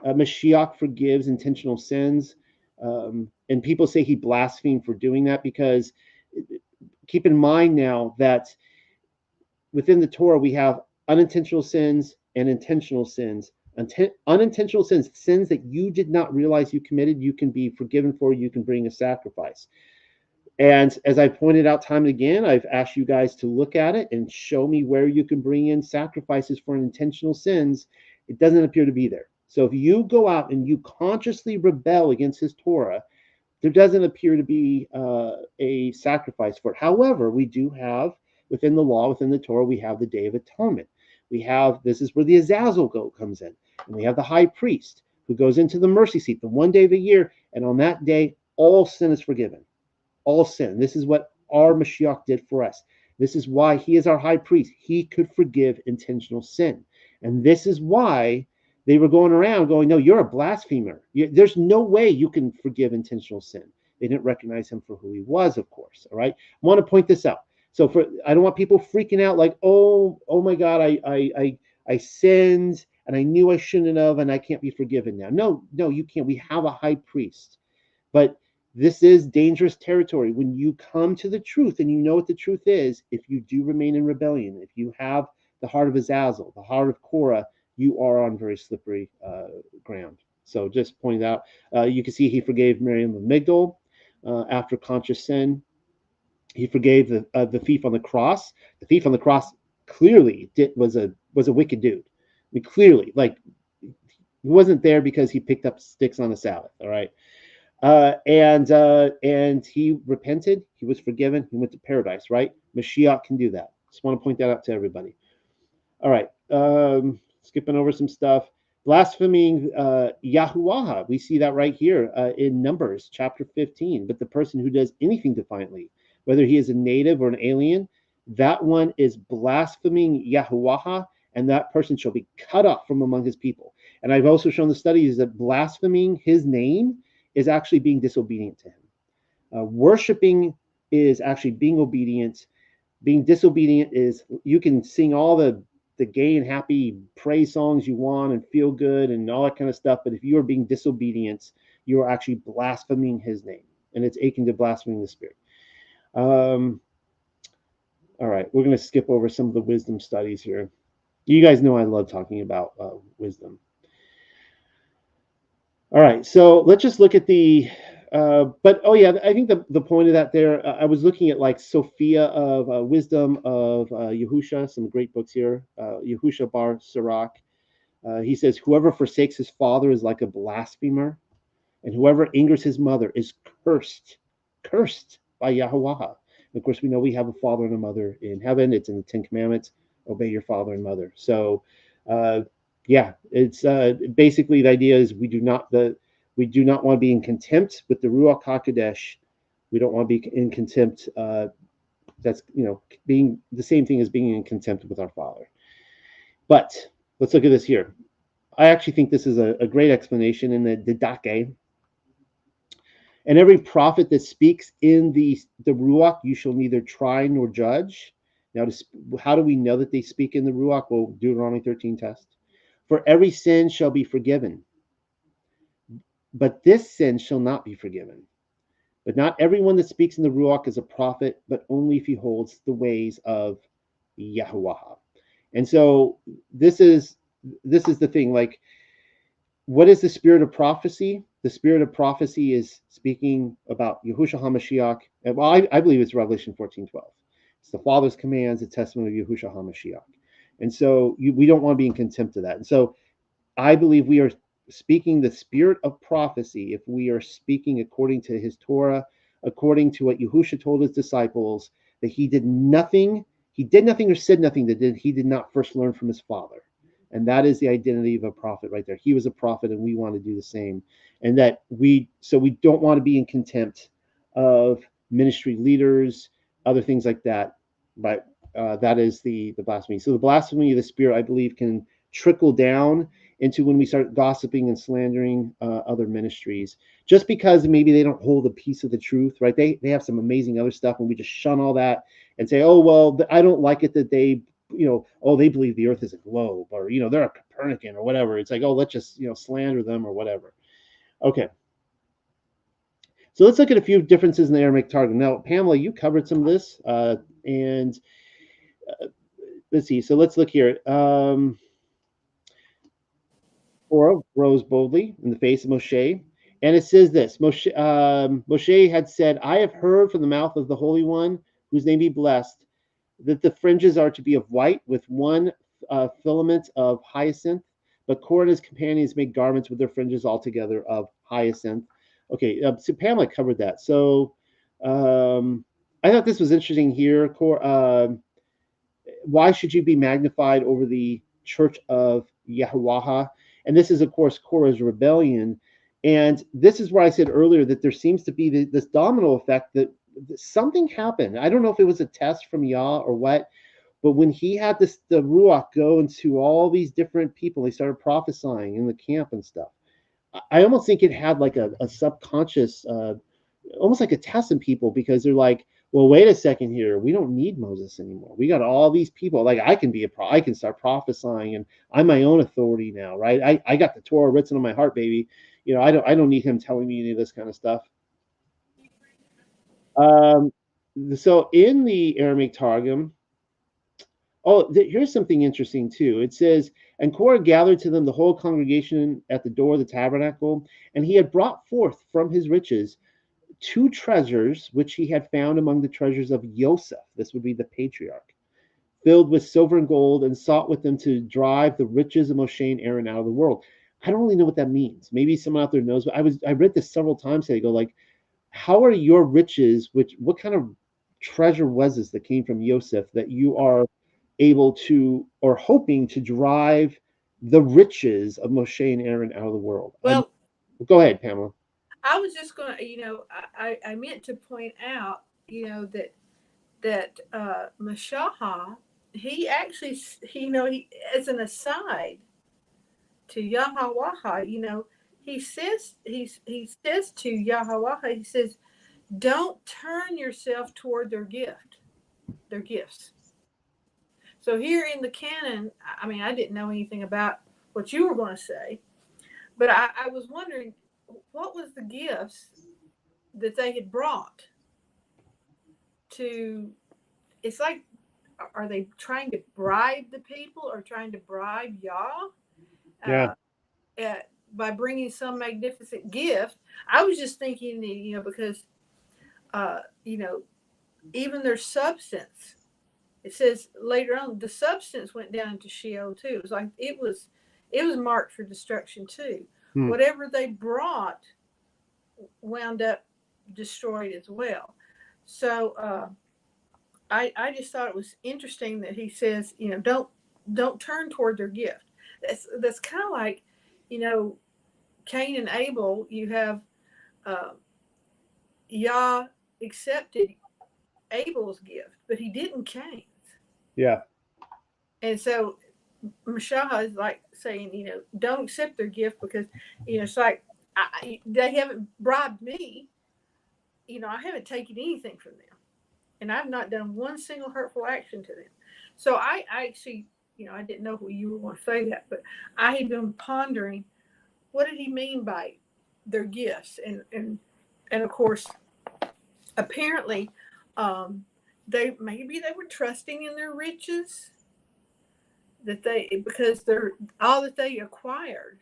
Mashiach forgives intentional sins. And people say he blasphemed for doing that, because keep in mind now that within the Torah we have unintentional sins and intentional sins. Unintentional sins, sins that you did not realize you committed, you can be forgiven for, you can bring a sacrifice. And as I pointed out time and again, I've asked you guys to look at it and show me where you can bring in sacrifices for intentional sins. It doesn't appear to be there. So if you go out and you consciously rebel against His Torah, there doesn't appear to be a sacrifice for it. However, we do have within the law, within the Torah, we have the Day of Atonement. This is where the Azazel goat comes in. And we have the high priest who goes into the mercy seat the one day of the year. And on that day, all sin is forgiven. All sin. This is what our Mashiach did for us. This is why He is our high priest. He could forgive intentional sin. And this is why they were going around going, no, you're a blasphemer. There's no way you can forgive intentional sin. They didn't recognize Him for who He was, of course. All right. I want to point this out. So I don't want people freaking out like, oh my God, I sinned and I knew I shouldn't have, and I can't be forgiven now. No, you can't. We have a high priest. But this is dangerous territory. When you come to the truth and you know what the truth is, if you do remain in rebellion, if you have the heart of Azazel, the heart of Korah, you are on very slippery ground. So just pointing out, you can see He forgave Miriam of Migdol after conscious sin. He forgave the thief on the cross. The thief on the cross clearly was a wicked dude. I mean, clearly, like, he wasn't there because he picked up sticks on the Sabbath. All right. And he repented, he was forgiven, he went to paradise, right? Mashiach can do that. Just want to point that out to everybody. All right, skipping over some stuff. Blaspheming Yahuwah, we see that right here in Numbers chapter 15. But the person who does anything defiantly, whether he is a native or an alien, that one is blaspheming Yahuwah, and that person shall be cut off from among his people. And I've also shown the studies that blaspheming His name is actually being disobedient to Him. Worshiping is actually being obedient. Being disobedient is, you can sing all the gay and happy praise songs you want and feel good and all that kind of stuff, but if you are being disobedient, you are actually blaspheming His name, and it's akin to blaspheming the Spirit. All right, we're going to skip over some of the wisdom studies here. You guys know I love talking about wisdom. All right, so let's just look at the. But oh yeah, I think the point of that there. I was looking at like Sophia of Wisdom of Yahusha, some great books here. Yahusha Bar Sirach. He says, "Whoever forsakes his father is like a blasphemer, and whoever angers his mother is cursed, cursed by Yahweh." Of course, we know we have a father and a mother in heaven. It's in the Ten Commandments: obey your father and mother. So, uh, yeah, it's basically the idea is we do not want to be in contempt with the Ruach Hakodesh. We don't want to be in contempt. That's being the same thing as being in contempt with our Father. But let's look at this here. I actually think this is a great explanation in the Didache. And every prophet that speaks in the Ruach, you shall neither try nor judge. Now, how do we know that they speak in the Ruach? Well, Deuteronomy 13 test. For every sin shall be forgiven, but this sin shall not be forgiven. But not everyone that speaks in the Ruach is a prophet, but only if he holds the ways of Yahuwah. And so this is the thing. Like, what is the spirit of prophecy? The spirit of prophecy is speaking about Yahushua HaMashiach. Well, I believe it's Revelation 14:12. It's the Father's commands, the testimony of Yahushua HaMashiach. And so we don't want to be in contempt of that. And so I believe we are speaking the spirit of prophecy if we are speaking according to his Torah, according to what Yahushua told his disciples, that he did nothing or said nothing that he did not first learn from his Father. And that is the identity of a prophet right there. He was a prophet, and we want to do the same. And that we don't want to be in contempt of ministry leaders, other things like that. But that is the blasphemy. So the blasphemy of the spirit, I believe, can trickle down into when we start gossiping and slandering other ministries, just because maybe they don't hold a piece of the truth, right? They have some amazing other stuff, and we just shun all that and say, oh well, I don't like it that they oh, they believe the earth is a globe, or they're a Copernican or whatever. It's like, oh, let's just slander them or whatever. Okay, so let's look at a few differences in the Aramaic Targum. Now, Pamela, you covered some of this, and let's see. So let's look here. Korah rose boldly in the face of Moshe. And it says this Moshe had said, I have heard from the mouth of the Holy One, whose name be blessed, that the fringes are to be of white with one filament of hyacinth. But Korah and his companions made garments with their fringes altogether of hyacinth. Okay, so Pamela covered that. So I thought this was interesting here. Why should you be magnified over the church of Yahuwah? And this is, of course, Korah's rebellion. And this is where I said earlier that there seems to be this domino effect that something happened. I don't know if it was a test from Yah or what, but when he had the Ruach go into all these different people, they started prophesying in the camp and stuff. I almost think it had like a subconscious, almost like a test in people, because they're like, well, wait a second here. We don't need Moses anymore. We got all these people. Like, I can I can start prophesying, and I'm my own authority now, right? I got the Torah written on my heart, baby. I don't need him telling me any of this kind of stuff. Um, so in the Aramaic Targum, here's something interesting too. It says, and Korah gathered to them the whole congregation at the door of the tabernacle, and he had brought forth from his riches two treasures which he had found among the treasures of Joseph. This would be the patriarch, filled with silver and gold, and sought with them to drive the riches of Moshe and Aaron out of the world. I don't really know what that means. Maybe someone out there knows, but I read this several times today. I go like, how are your riches? What kind of treasure was this that came from Joseph that you are able to or hoping to drive the riches of Moshe and Aaron out of the world? Well, Go ahead, Pamela. I was just going to, I meant to point out, that Mashaha, he actually, he, as an aside to Yahweh, he says to Yahweh, he says, don't turn yourself toward their gifts. So here in the canon, I mean, I didn't know anything about what you were going to say, but I was wondering what was the gifts that they had brought to. It's like, are they trying to bribe the people or trying to bribe Yah? Yeah. Uh, by bringing some magnificent gift. I was just thinking, because you know, even their substance. It says later on the substance went down into Sheol too. It was like it was marked for destruction too. Hmm. Whatever they brought wound up destroyed as well. So I just thought it was interesting that he says, don't turn toward their gift. That's kind of like, you know, Cain and Abel. You have uh, Yah accepted Abel's gift, but he didn't Cain's. Yeah. And so Mashaha is like saying, don't accept their gift because, it's like they haven't bribed me. I haven't taken anything from them, and I've not done one single hurtful action to them. So I actually, I didn't know you were going to say that, but I had been pondering what did he mean by their gifts, and of course, apparently, they were trusting in their riches because they're all that they acquired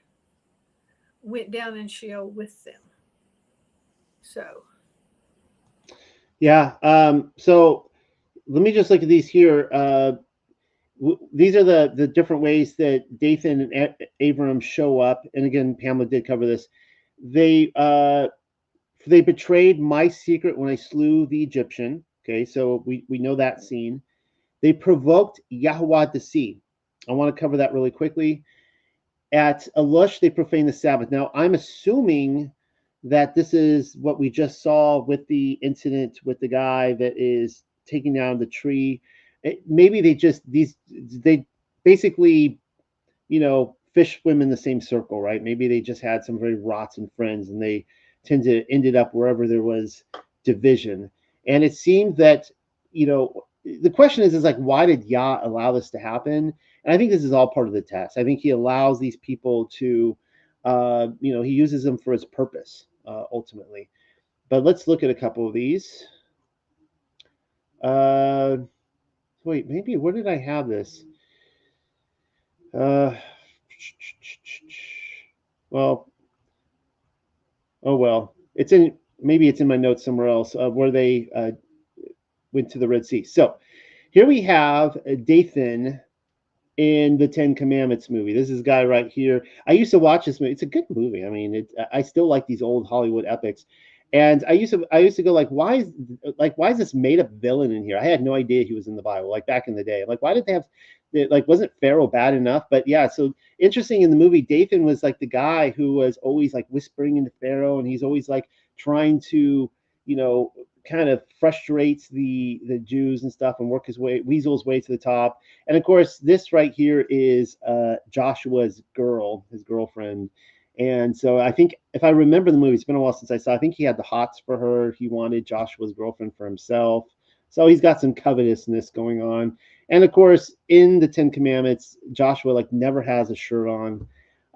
went down in Sheol with them. So Yeah. So let me just look at these here. These are the different ways that Dathan and Abram show up. And again, Pamela did cover this. They betrayed my secret when I slew the Egyptian. Okay, so we know that scene. They provoked Yahweh to see. I want to cover that really quickly. At Alush, they profaned the Sabbath. Now, I'm assuming that this is what we just saw with the incident with the guy that is taking down the tree. Maybe they basically, fish swim in the same circle, right? Maybe they just had some very rotten friends and they ended up wherever there was division. And it seemed that, the question is like, why did Yah allow this to happen? And I think this is all part of the test. I think he allows these people to, he uses them for his purpose, ultimately. But let's look at a couple of these. Wait, maybe where did I have this? Well, oh well. Maybe it's in my notes somewhere else, where they went to the Red Sea. So here we have Dathan in the Ten Commandments movie. This is a guy right here. I used to watch this movie. It's a good movie. I mean, I still like these old Hollywood epics. And I used to go like, why is this made up villain in here? I had no idea he was in the Bible, like back in the day. Like, why did they have, wasn't Pharaoh bad enough? But yeah, so interesting in the movie, Dathan was like the guy who was always like whispering into Pharaoh, and he's always like trying to, kind of frustrates the Jews and stuff and weasel his way to the top. And of course, this right here is Joshua's his girlfriend. And so I think if I remember the movie, it's been a while since I saw. I think he had the hots for her. He wanted Joshua's girlfriend for himself. So he's got some covetousness going on. And of course, in the Ten Commandments, Joshua never has a shirt on.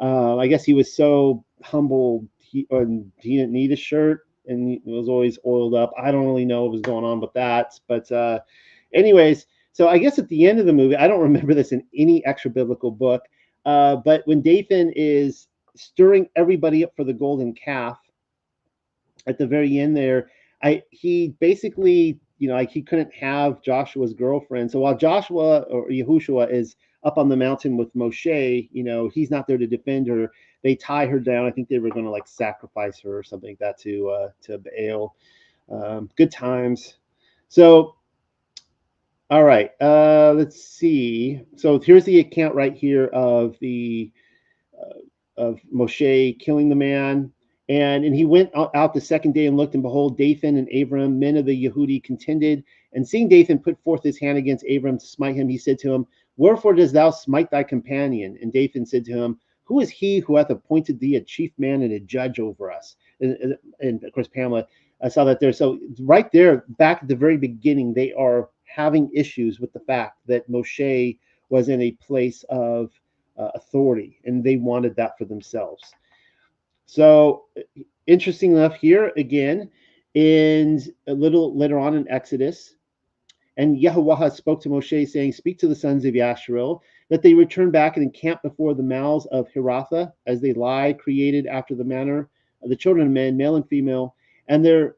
I guess he was so humble he didn't need a shirt, and he was always oiled up. I don't really know what was going on with that, but anyways, so I guess at the end of the movie, I don't remember this in any extra biblical book, but when Dathan is stirring everybody up for the golden calf at the very end there, he basically, he couldn't have Joshua's girlfriend. So while Joshua or Yahushua is up on the mountain with Moshe, he's not there to defend her. They tie her down. I think they were going to sacrifice her or something like that to Baal. Good times. So, all right, let's see. So here's the account right here of of Moshe killing the man. And he went out the second day and looked, and behold, Dathan and Abram, men of the Yehudi, contended. And seeing Dathan put forth his hand against Abram to smite him, he said to him, wherefore dost thou smite thy companion? And Dathan said to him, who is he who hath appointed thee a chief man and a judge over us? And of course, Pamela, I saw that there. So right there, back at the very beginning, they are having issues with the fact that Moshe was in a place of authority, and they wanted that for themselves. So interesting enough here again, in a little later on in Exodus, and Yehovah spoke to Moshe, saying, speak to the sons of Yasharel, that they return back and encamp before the mouths of Hiratha, as they lie created after the manner of the children of men, male and female, and their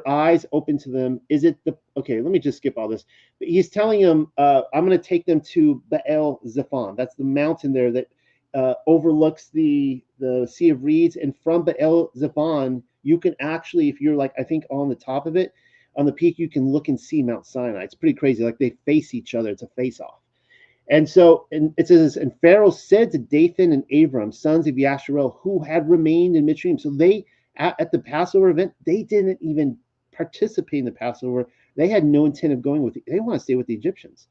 eyes open to them. Is it the okay? Let me just skip all this. But he's telling them, I'm going to take them to Baal Zephon. That's the mountain there that overlooks the Sea of Reeds, and from Baal Zephon, you can actually, if you're like, I think on the top of it, on the peak, you can look and see Mount Sinai. It's pretty crazy. Like they face each other. It's a face-off. And so, and it says, and Pharaoh said to Dathan and Abiram, sons of Yasharel, who had remained in Mitzrayim. So they, at the Passover event, they didn't even participate in the Passover. They had no intent of going with it. They want to stay with the Egyptians.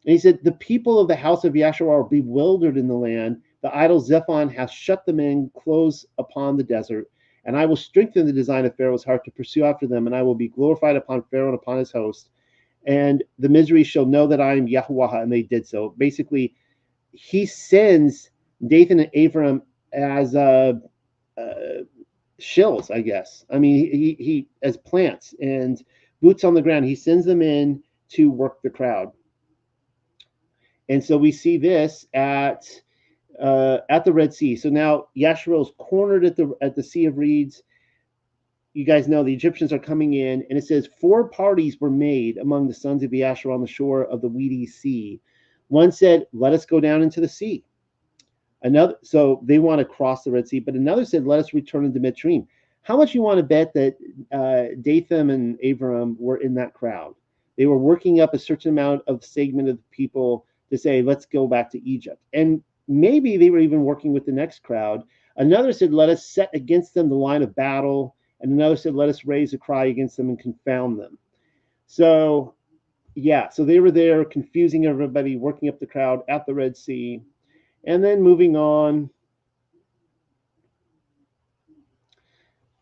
And he said, the people of the house of Yasharel are bewildered in the land. The idol Zephon hath shut them in, close upon the desert. And I will strengthen the design of Pharaoh's heart to pursue after them, and I will be glorified upon Pharaoh and upon his host. And the misery shall know that I am Yahuwah, and they did so. Basically, he sends Dathan and Abiram as shills, I guess. I mean, he as plants and boots on the ground. He sends them in to work the crowd. And so we see this at the Red Sea. So now Yasharel's cornered at the Sea of Reeds. You guys know the Egyptians are coming in, and it says 4 parties were made among the sons of Yasharel on the shore of the weedy sea. One said, let us go down into the sea. Another, so they want to cross the Red Sea, but another said, let us return into Mitzrayim. How much you want to bet that Dathan and Abiram were in that crowd? They were working up a certain amount of segment of the people to say, let's go back to Egypt. And maybe they were even working with the next crowd. Another said, let us set against them the line of battle. And another said, let us raise a cry against them and confound them. So, yeah, so they were there confusing everybody, working up the crowd at the Red Sea. And then moving on,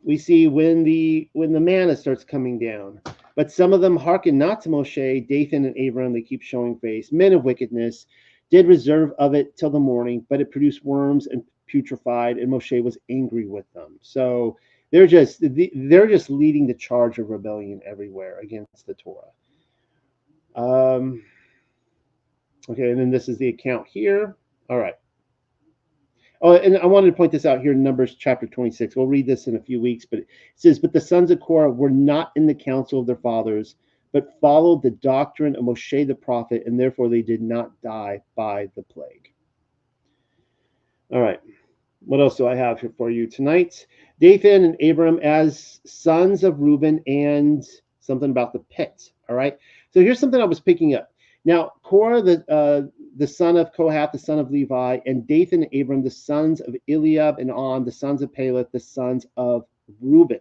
we see when the manna starts coming down. But some of them hearken not to Moshe, Dathan, and Abiram. They keep showing face. Men of wickedness did reserve of it till the morning, but it produced worms and putrefied, and Moshe was angry with them. So they're just leading the charge of rebellion everywhere against the Torah. Okay, and then this is the account here. All right. Oh, and I wanted to point this out here in Numbers chapter 26. We'll read this in a few weeks, but it says, but the sons of Korah were not in the counsel of their fathers, but followed the doctrine of Moshe the prophet, and therefore they did not die by the plague. All right. What else do I have here for you tonight? Dathan and Abiram as sons of Reuben, and something about the pit. All right. So here's something I was picking up. Now, Korah, the son of Kohath, the son of Levi, and Dathan and Abiram, the sons of Eliab, and On, the sons of Peleth, the sons of Reuben.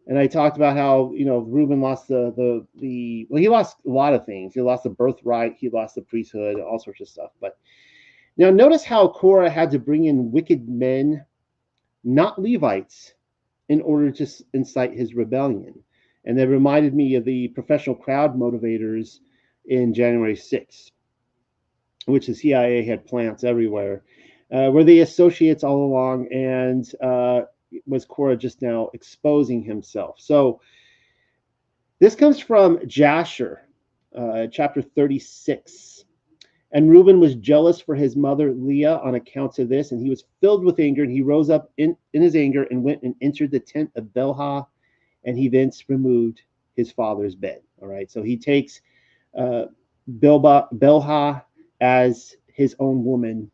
And I talked about how, Reuben lost well, he lost a lot of things. He lost the birthright, he lost the priesthood, all sorts of stuff. But now notice how Korah had to bring in wicked men, not Levites, in order to incite his rebellion. And that reminded me of the professional crowd motivators in January 6th, which the CIA had plants everywhere. Were the associates all along, and was Korah just now exposing himself? So this comes from Jasher, chapter 36. And Reuben was jealous for his mother Leah on account of this, and he was filled with anger, and he rose up in his anger and went and entered the tent of Bilhah, and he thence removed his father's bed. All right, so he takes Bilhah as his own woman.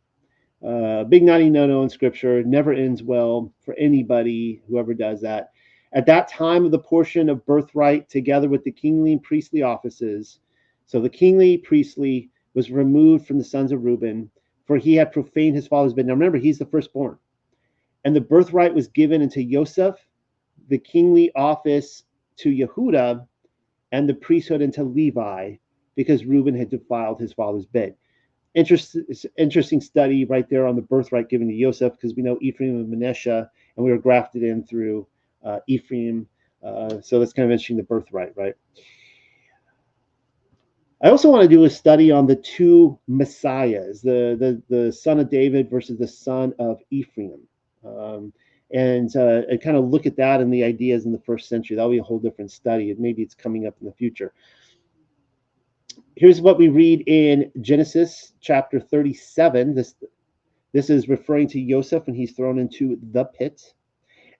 Big naughty no-no in Scripture. Never ends well for anybody, whoever does that. At that time of the portion of birthright, together with the kingly and priestly offices, so the kingly, priestly was removed from the sons of Reuben, for he had profaned his father's bed. Now remember, he's the firstborn. And the birthright was given unto Joseph, the kingly office to Yehuda, and the priesthood unto Levi, because Reuben had defiled his father's bed. Interesting study right there on the birthright given to Joseph, because we know Ephraim and Manasseh, and we were grafted in through Ephraim. So that's kind of interesting, the birthright, right? I also want to do a study on the two messiahs, the son of David versus the son of Ephraim, and kind of look at that and the ideas in the first century. That'll be a whole different study, and maybe it's coming up in the future. Here's what we read in Genesis chapter 37. This is referring to Joseph when he's thrown into the pit.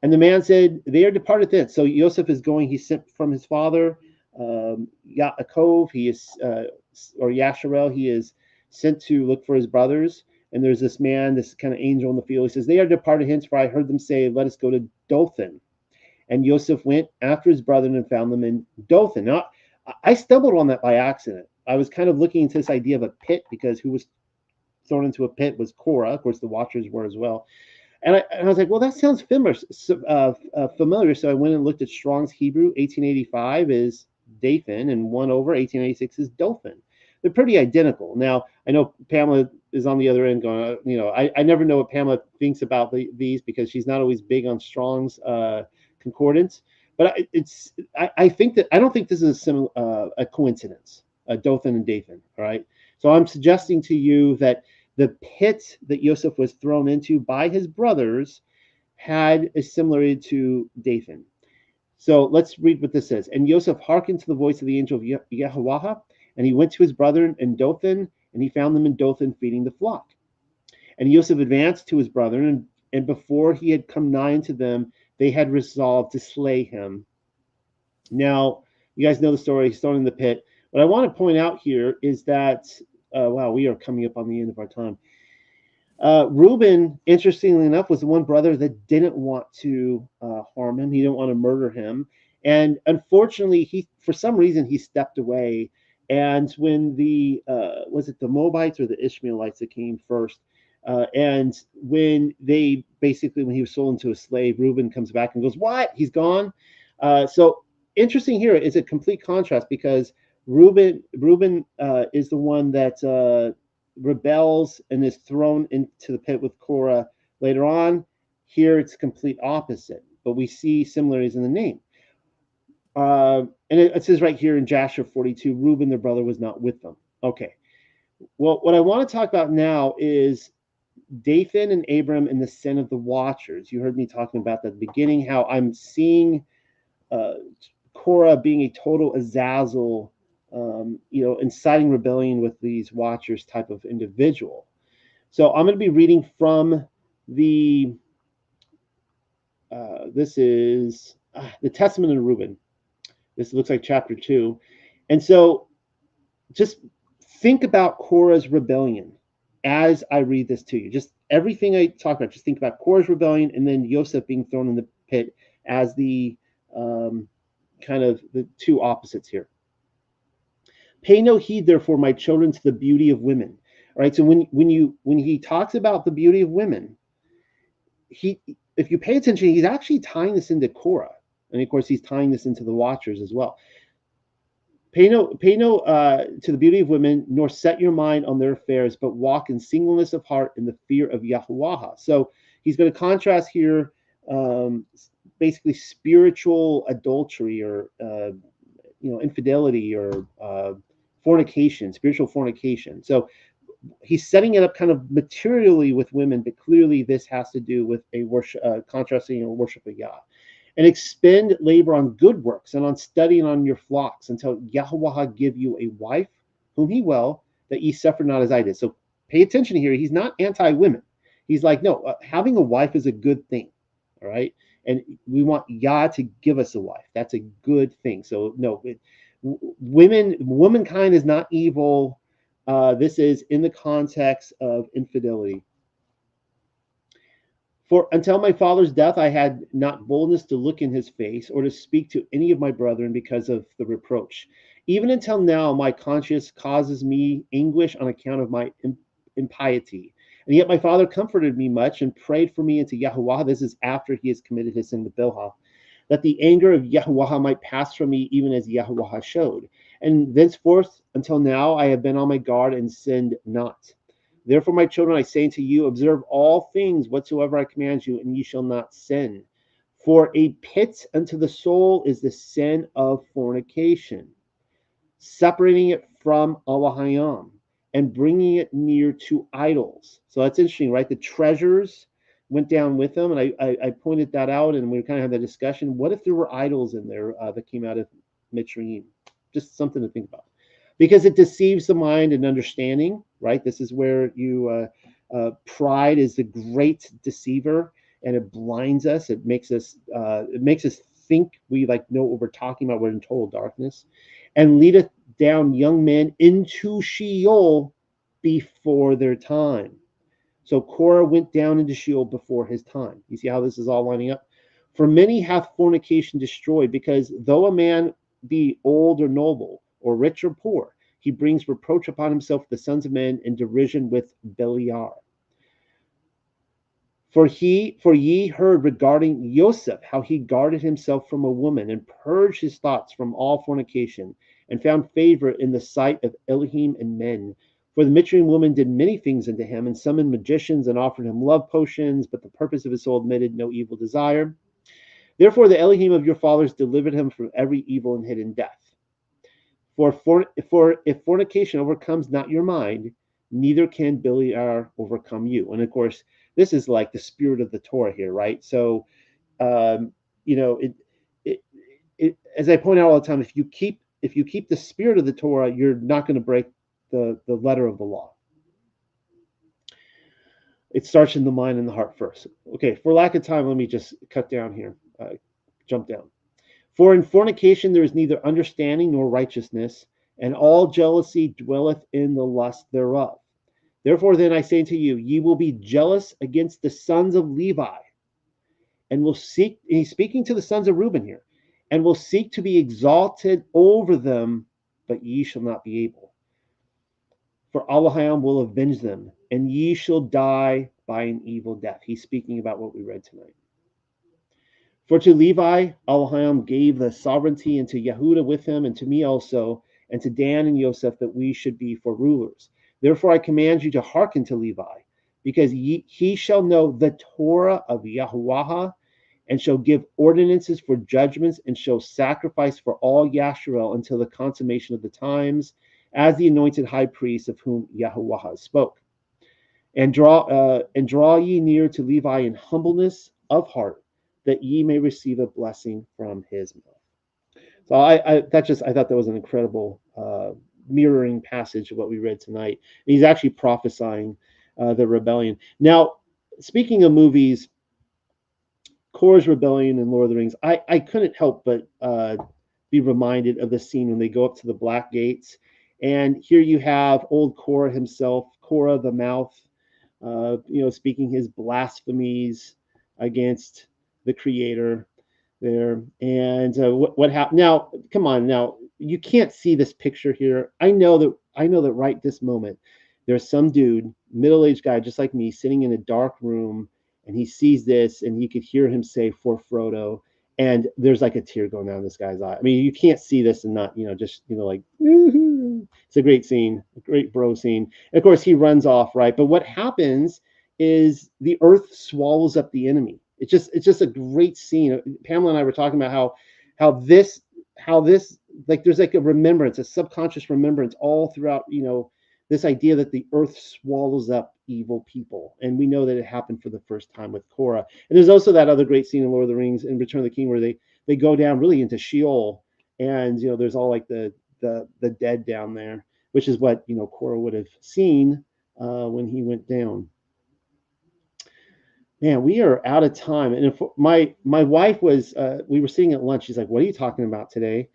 And the man said, they are departed thence. So Joseph is going, he's sent from his father, Yaakov, he is, or Yasharel, he is sent to look for his brothers. And there's this man, this kind of angel in the field. He says, they are departed hence, for I heard them say, let us go to Dothan. And Joseph went after his brethren and found them in Dothan. Now, I stumbled on that by accident. I was kind of looking into this idea of a pit, because who was thrown into a pit was Korah. Of course, the watchers were as well. And I was like, well, that sounds familiar. So I went and looked at Strong's Hebrew. 1885 is Dathan, and 1886 is Dothan. They're pretty identical. Now, I know Pamela is on the other end going, I never know what Pamela thinks about these, because she's not always big on Strong's concordance. But I think that I don't think this is a coincidence, Dothan and Dathan. All right. So I'm suggesting to you that the pit that Joseph was thrown into by his brothers had a similarity to Dathan. So let's read what this says. And Joseph hearkened to the voice of the angel of Yahweh, and he went to his brethren in Dothan, and he found them in Dothan feeding the flock. And Joseph advanced to his brethren, and before he had come nigh unto them, they had resolved to slay him. Now, you guys know the story. He's thrown in the pit. What I want to point out here is that, wow, we are coming up on the end of our time. Reuben, interestingly enough, was the one brother that didn't want to harm him. He didn't want to murder him. And unfortunately, for some reason, he stepped away. And when was it the Moabites or the Ishmaelites that came first? And when he was sold into a slave, Reuben comes back and goes, what? He's gone? So interesting here is a complete contrast, because Reuben is the one that rebels and is thrown into the pit with Korah later on. Here it's complete opposite, but we see similarities in the name. And it says right here in Jasher 42, Reuben, their brother, was not with them. Okay. Well, what I want to talk about now is Dathan and Abram and the sin of the watchers. You heard me talking about that at the beginning, how I'm seeing Korah being a total Azazel, inciting rebellion with these watchers type of individual. So I'm going to be reading from this is the Testament of Reuben. This looks like chapter 2. And so just think about Korah's rebellion as I read this to you. Just everything I talk about, just think about Korah's rebellion and then Joseph being thrown in the pit as the kind of the two opposites here. Pay no heed, therefore, my children, to the beauty of women. All right. So when he talks about the beauty of women, if you pay attention, he's actually tying this into Korah, and of course he's tying this into the watchers as well. Pay no to the beauty of women, nor set your mind on their affairs, but walk in singleness of heart in the fear of Yahweh. So he's going to contrast here, basically spiritual adultery or infidelity or fornication, spiritual fornication. So he's setting it up kind of materially with women, but clearly this has to do with a worship, contrasting a worship of Yah. And expend labor on good works and on studying on your flocks until Yahweh give you a wife whom he will, that ye suffer not as I did. So pay attention here. He's not anti-women. He's like, no, having a wife is a good thing. All right. And we want Yah to give us a wife. That's a good thing. So no, womankind is not evil. This is in the context of infidelity. For until my father's death, I had not boldness to look in his face or to speak to any of my brethren because of the reproach. Even until now, my conscience causes me anguish on account of my impiety. And yet my father comforted me much and prayed for me unto Yahweh. This is after he has committed his sin to Bilhah, that the anger of Yahweh might pass from me, even as Yahweh showed. And thenceforth until now, I have been on my guard and sinned not. Therefore, my children, I say unto you, observe all things whatsoever I command you, and ye shall not sin. For a pit unto the soul is the sin of fornication, separating it from Elohim and bringing it near to idols. So that's interesting, right? The treasures went down with them, and I pointed that out, and we kind of had the discussion. What if there were idols in there that came out of Mitzrayim? Just something to think about. because it deceives the mind and understanding, right? This is where pride is the great deceiver, and it blinds us. It makes us think we like know what we're talking about. We're in total darkness, and leadeth down young men into Sheol before their time. So Korah went down into Sheol before his time. You see how this is all lining up? For many hath fornication destroyed, because though a man be old or noble, or rich or poor, he brings reproach upon himself the sons of men, in derision with Beliar. For ye heard regarding Joseph, how he guarded himself from a woman, and purged his thoughts from all fornication, and found favor in the sight of Elohim and men. For the Mitzrayim woman did many things unto him, and summoned magicians, and offered him love potions, but the purpose of his soul admitted no evil desire. Therefore the Elohim of your fathers delivered him from every evil and hidden death. For if fornication overcomes not your mind, neither can Beliar overcome you. And of course, this is like the spirit of the Torah here, right? So, um, you know, as I point out all the time, if you keep the spirit of the Torah, you're not going to break the letter of the law. It starts in the mind and the heart first. Okay, for lack of time, let me just cut down here, jump down. For in fornication there is neither understanding nor righteousness, and all jealousy dwelleth in the lust thereof. Therefore then I say unto you, ye will be jealous against the sons of Levi, and will seek, and he's speaking to the sons of Reuben here, and will seek to be exalted over them, but ye shall not be able. For Elohim will avenge them, and ye shall die by an evil death. He's speaking about what we read tonight. For to Levi Elohim gave the sovereignty, and to Yehuda with him, and to me also, and to Dan and Joseph, that we should be for rulers. Therefore I command you to hearken to Levi, because he shall know the Torah of Yahuwah, and shall give ordinances for judgments, and shall sacrifice for all Yasharel until the consummation of the times, as the anointed high priest of whom Yahuwah spoke. And draw ye near to Levi in humbleness of heart, that ye may receive a blessing from his mouth. So I thought that was an incredible mirroring passage of what we read tonight. And he's actually prophesying the rebellion. Now, speaking of movies, Korah's rebellion and Lord of the Rings, I couldn't help but be reminded of the scene when they go up to the Black Gates, and here you have old Korah himself, Korah the mouth, speaking his blasphemies against the Creator there. And what happened? Now, come on, now you can't see this picture here. I know that right this moment, there's some dude, middle-aged guy, just like me, sitting in a dark room, and he sees this, and you could hear him say, "For Frodo." And there's like a tear going down this guy's eye. I mean, you can't see this and not, just, like, woo-hoo. It's a great scene, a great bro scene. And of course, he runs off, right? But what happens is the earth swallows up the enemy. It's just a great scene. Pamela and I were talking about how this like there's like a remembrance, a subconscious remembrance all throughout, this idea that the earth swallows up evil people. And we know that it happened for the first time with Korah. And there's also that other great scene in Lord of the Rings and Return of the King where they go down really into Sheol, and there's all like the dead down there, which is what Korah would have seen when he went down. Man, we are out of time. And if my wife was, we were sitting at lunch. She's like, "What are you talking about today?"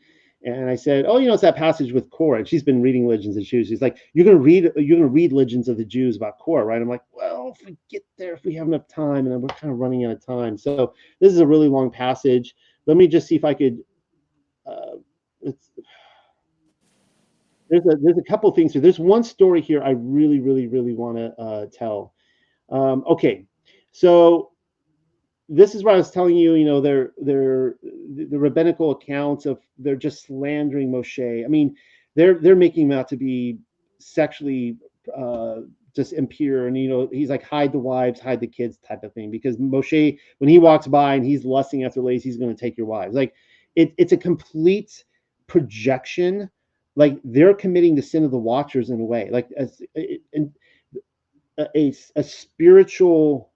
And I said, "Oh, it's that passage with Korah." And she's been reading Legends of the Jews. She's like, "You're gonna read Legends of the Jews about Korah, right?" I'm like, "Well, if we get there, if we have enough time," and we're kind of running out of time. So this is a really long passage. Let me just see if I could. There's a couple things here. There's one story here I really, really, really want to tell. Okay. So this is what I was telling you. They're the rabbinical accounts of they're just slandering Moshe. I mean, they're making him out to be sexually just impure, and he's like hide the wives, hide the kids type of thing. Because Moshe, when he walks by and he's lusting after ladies, he's going to take your wives. Like it's a complete projection. Like they're committing the sin of the watchers in a way, like a spiritual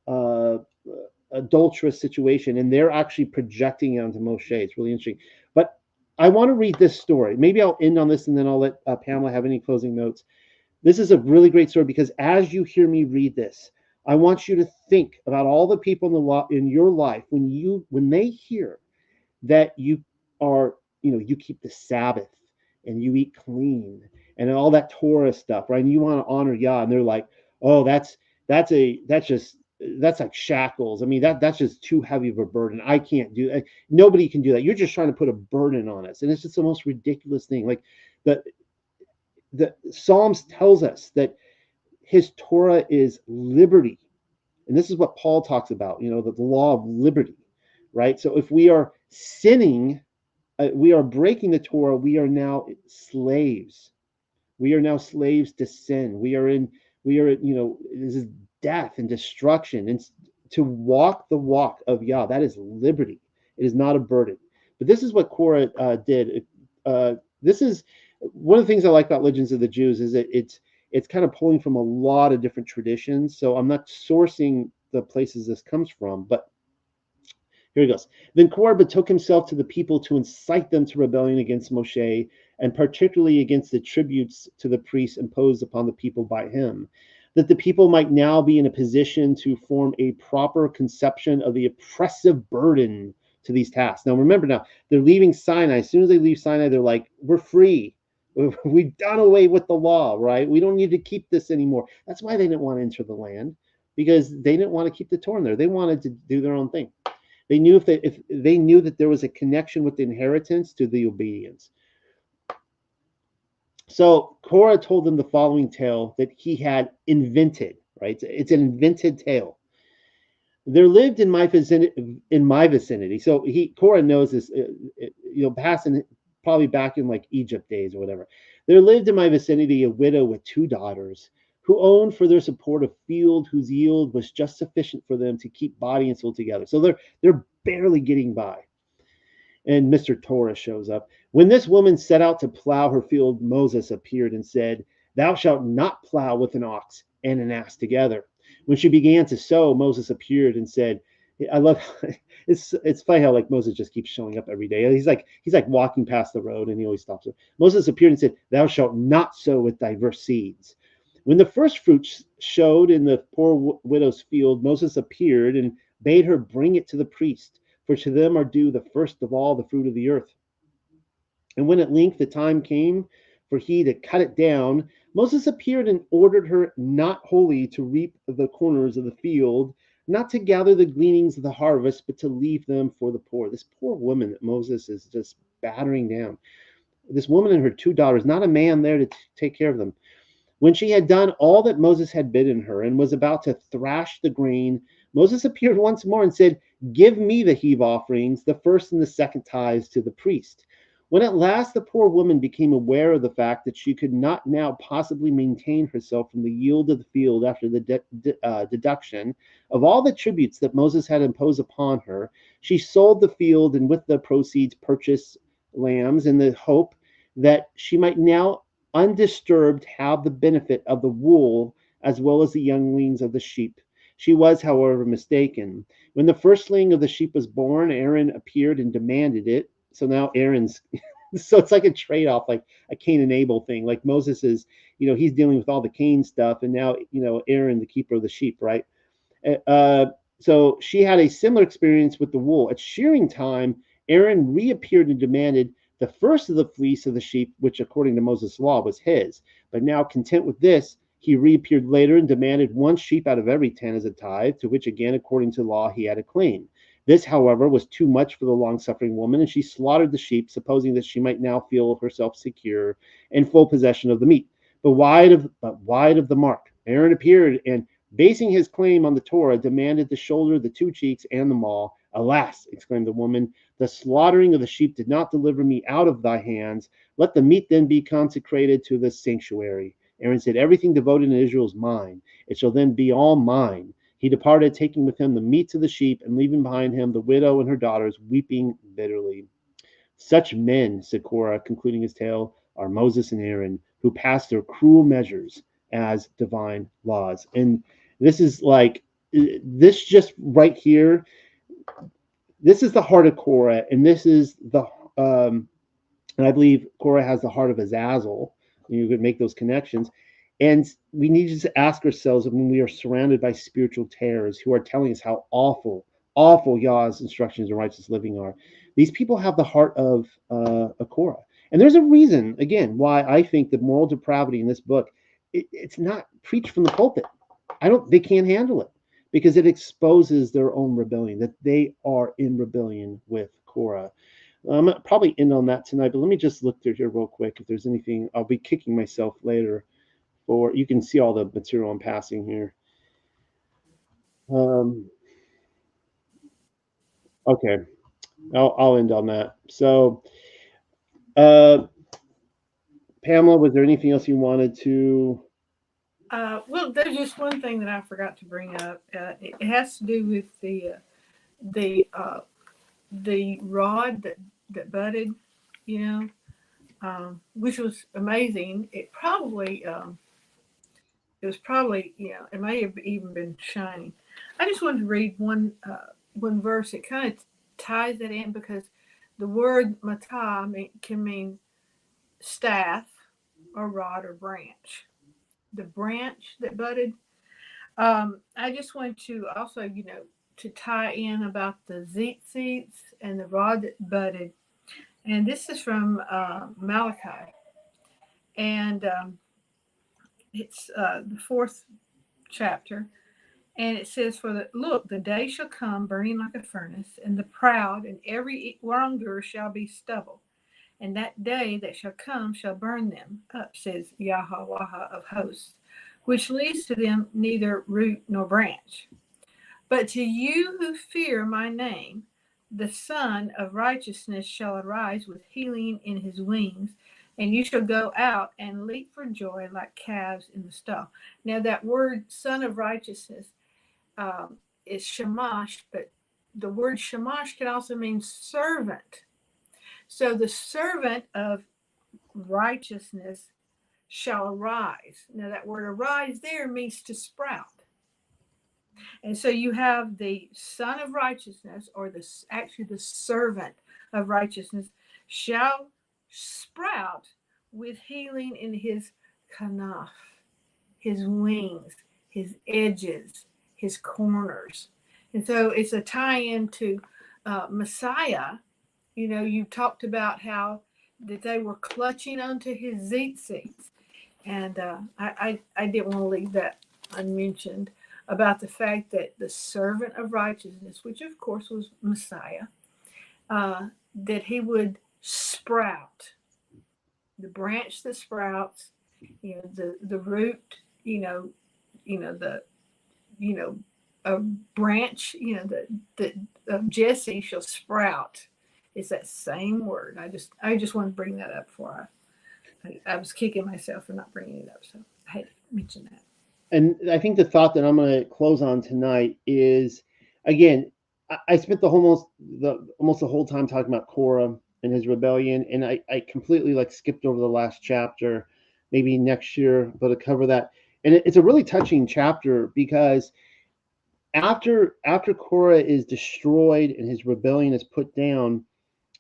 adulterous situation, and they're actually projecting it onto Moshe. It's really interesting. But I want to read this story. Maybe I'll end on this and then I'll let Pamela have any closing notes. This is a really great story because as you hear me read this, I want you to think about all the people in your life when they hear that you are, you keep the Sabbath and you eat clean and all that Torah stuff, right? And you want to honor Yah, and they're like, oh, that's like shackles. I mean, that's just too heavy of a burden. I can't do that. Nobody can do that. You're just trying to put a burden on us, and it's just the most ridiculous thing. Like the the Psalms tells us that his Torah is liberty, and this is what Paul talks about. The law of liberty, right? So if we are sinning, we are breaking the Torah. We are now slaves. We are now slaves to sin. This is death and destruction. And to walk the walk of Yah, that is liberty. It is not a burden. But this is what Korah did. This is one of the things I like about Legends of the Jews is that it's kind of pulling from a lot of different traditions. So I'm not sourcing the places this comes from, but here he goes. Then Korah betook himself to the people to incite them to rebellion against Moshe, and particularly against the tributes to the priests imposed upon the people by him, that the people might now be in a position to form a proper conception of the oppressive burden to these tasks. Now, remember, they're leaving Sinai. As soon as they leave Sinai, they're like, we're free. We've done away with the law, right? We don't need to keep this anymore. That's why they didn't want to enter the land, because they didn't want to keep the Torah there. They wanted to do their own thing. They knew if they knew that there was a connection with the inheritance to the obedience. So Korah told them the following tale that he had invented, right? It's an invented tale. There lived in my vicinity. So Korah knows this, passing probably back in like Egypt days or whatever. There lived in my vicinity a widow with 2 daughters who owned for their support a field whose yield was just sufficient for them to keep body and soul together. So they're barely getting by. And Mr. Torah shows up. When this woman set out to plow her field, Moses appeared and said, "Thou shalt not plow with an ox and an ass together." When she began to sow, Moses appeared and said, I love it's funny how like Moses just keeps showing up every day. He's like walking past the road and he always stops her. Moses appeared and said, "Thou shalt not sow with diverse seeds." When the first fruits showed in the poor widow's field, Moses appeared and bade her bring it to the priest, for to them are due the first of all the fruit of the earth. And when at length the time came for he to cut it down, Moses appeared and ordered her not wholly to reap the corners of the field, not to gather the gleanings of the harvest, but to leave them for the poor. This poor woman that Moses is just battering down. This woman and her 2 daughters, not a man there to take care of them. When she had done all that Moses had bidden her and was about to thrash the grain, Moses appeared once more and said, "Give me the heave offerings, the first and the second tithes to the priest." When at last the poor woman became aware of the fact that she could not now possibly maintain herself from the yield of the field after the deduction of all the tributes that Moses had imposed upon her, she sold the field and with the proceeds purchased lambs in the hope that she might now undisturbed have the benefit of the wool as well as the younglings of the sheep. She was, however, mistaken. When the firstling of the sheep was born, Aaron appeared and demanded it. So now Aaron's, so it's like a trade-off, like a Cain and Abel thing. Like Moses is, he's dealing with all the Cain stuff, and now, Aaron, the keeper of the sheep, right? So she had a similar experience with the wool. At shearing time, Aaron reappeared and demanded the first of the fleece of the sheep, which according to Moses' law was his. But now content with this, he reappeared later and demanded 1 sheep out of every 10 as a tithe, to which again, according to law, he had a claim. This, however, was too much for the long-suffering woman, and she slaughtered the sheep, supposing that she might now feel herself secure and full possession of the meat. But wide of the mark, Aaron appeared and, basing his claim on the Torah, demanded the shoulder, the 2 cheeks, and the maw. "Alas," exclaimed the woman, "the slaughtering of the sheep did not deliver me out of thy hands. Let the meat then be consecrated to the sanctuary." Aaron said, "Everything devoted in Israel is mine. It shall then be all mine." He departed, taking with him the meats of the sheep, and leaving behind him the widow and her daughters, weeping bitterly. "Such men," said Korah, concluding his tale, "are Moses and Aaron, who pass their cruel measures as divine laws." And this is like, this just right here, this is the heart of Korah, and this is And I believe Korah has the heart of Azazel. You could make those connections. And we need to just ask ourselves when we are surrounded by spiritual terrors who are telling us how awful, awful Yah's instructions and righteous living are. These people have the heart of a Korah. And there's a reason, again, why I think the moral depravity in this book, it's not preached from the pulpit. They can't handle it because it exposes their own rebellion, that they are in rebellion with Korah. I'm probably end on that tonight, but let me just look through here real quick. If there's anything, I'll be kicking myself later. For you can see all the material I'm passing here. Okay, I'll end on that. So, uh, Pamela, was there anything else you wanted to? Well, there's just one thing that I forgot to bring up. It has to do with the the rod that budded, you know, which was amazing. It was probably, it may have even been shining. I just wanted to read one verse. It kind of ties that in because the word matah can mean staff or rod or branch. The branch that budded. I just wanted to also, to tie in about the seeds and the rod that budded. And this is from Malachi. And it's the fourth chapter. And it says, look, the day shall come burning like a furnace, and the proud and every wrongdoer shall be stubble. And that day that shall come shall burn them up, says Yahweh of hosts, which leads to them neither root nor branch. But to you who fear my name, the Son of Righteousness shall arise with healing in his wings, and you shall go out and leap for joy like calves in the stall. Now, that word Son of Righteousness is Shamash, but the word Shamash can also mean servant. So the servant of righteousness shall arise. Now, that word arise there means to sprout. And so you have the Son of Righteousness, or actually the servant of righteousness, shall sprout with healing in his kanaf, his wings, his edges, his corners. And so it's a tie-in to Messiah. You talked about how that they were clutching onto his seats. And I didn't want to leave that unmentioned about the fact that the servant of righteousness, which of course was Messiah, that he would sprout, the branch that sprouts, the root, a branch, that of Jesse shall sprout. It's that same word. I just want to bring that up before I was kicking myself for not bringing it up. So I had to mention that. And I think the thought that I'm going to close on tonight is, again, I spent almost the whole time talking about Korah and his rebellion, and I completely skipped over the last chapter. Maybe next year, but to cover that, and it's a really touching chapter because after Korah is destroyed and his rebellion is put down,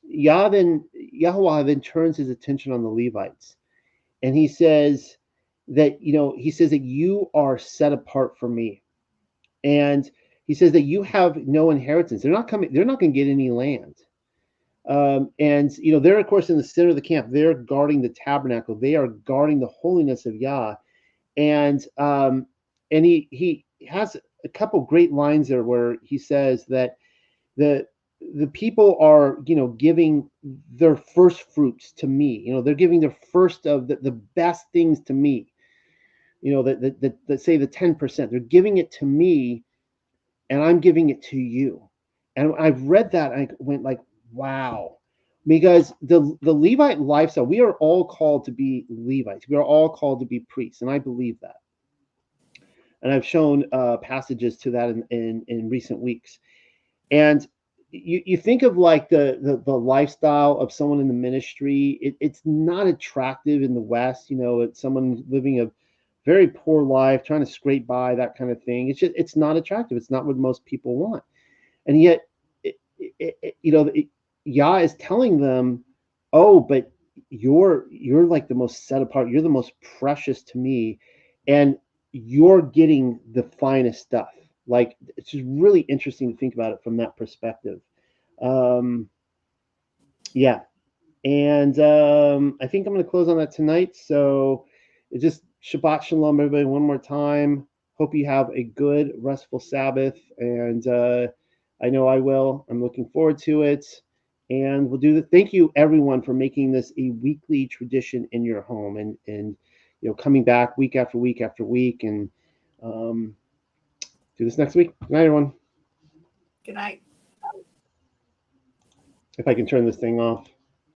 Yahweh then turns his attention on the Levites, and he says that you are set apart for me, and he says that you have no inheritance. They're not going to get any land. And they're of course in the center of the camp. They're guarding the tabernacle. They are guarding the holiness of Yah, and he has a couple great lines there where he says that the people are giving their first fruits to me. They're giving their first of the best things to me. That say the 10%. They're giving it to me, and I'm giving it to you. And I've read that, and I went like, wow. Because the Levite lifestyle, we are all called to be Levites. We are all called to be priests, and I believe that. And I've shown passages to that in recent weeks. And you think of the lifestyle of someone in the ministry. It's not attractive in the West. It's someone living a very poor life, trying to scrape by, that kind of thing. It's not attractive. It's not what most people want. And yet, Yah is telling them, oh, but you're like the most set apart. You're the most precious to me, and you're getting the finest stuff. Like, it's just really interesting to think about it from that perspective. Um, yeah, and I think I'm going to close on that tonight. So it's just Shabbat Shalom, everybody, one more time. Hope you have a good, restful Sabbath. And I know I will. I'm looking forward to it. And we'll do the thank you, everyone, for making this a weekly tradition in your home and coming back week after week after week. And um, do this next week. Good night, everyone. Good night. If I can turn this thing off.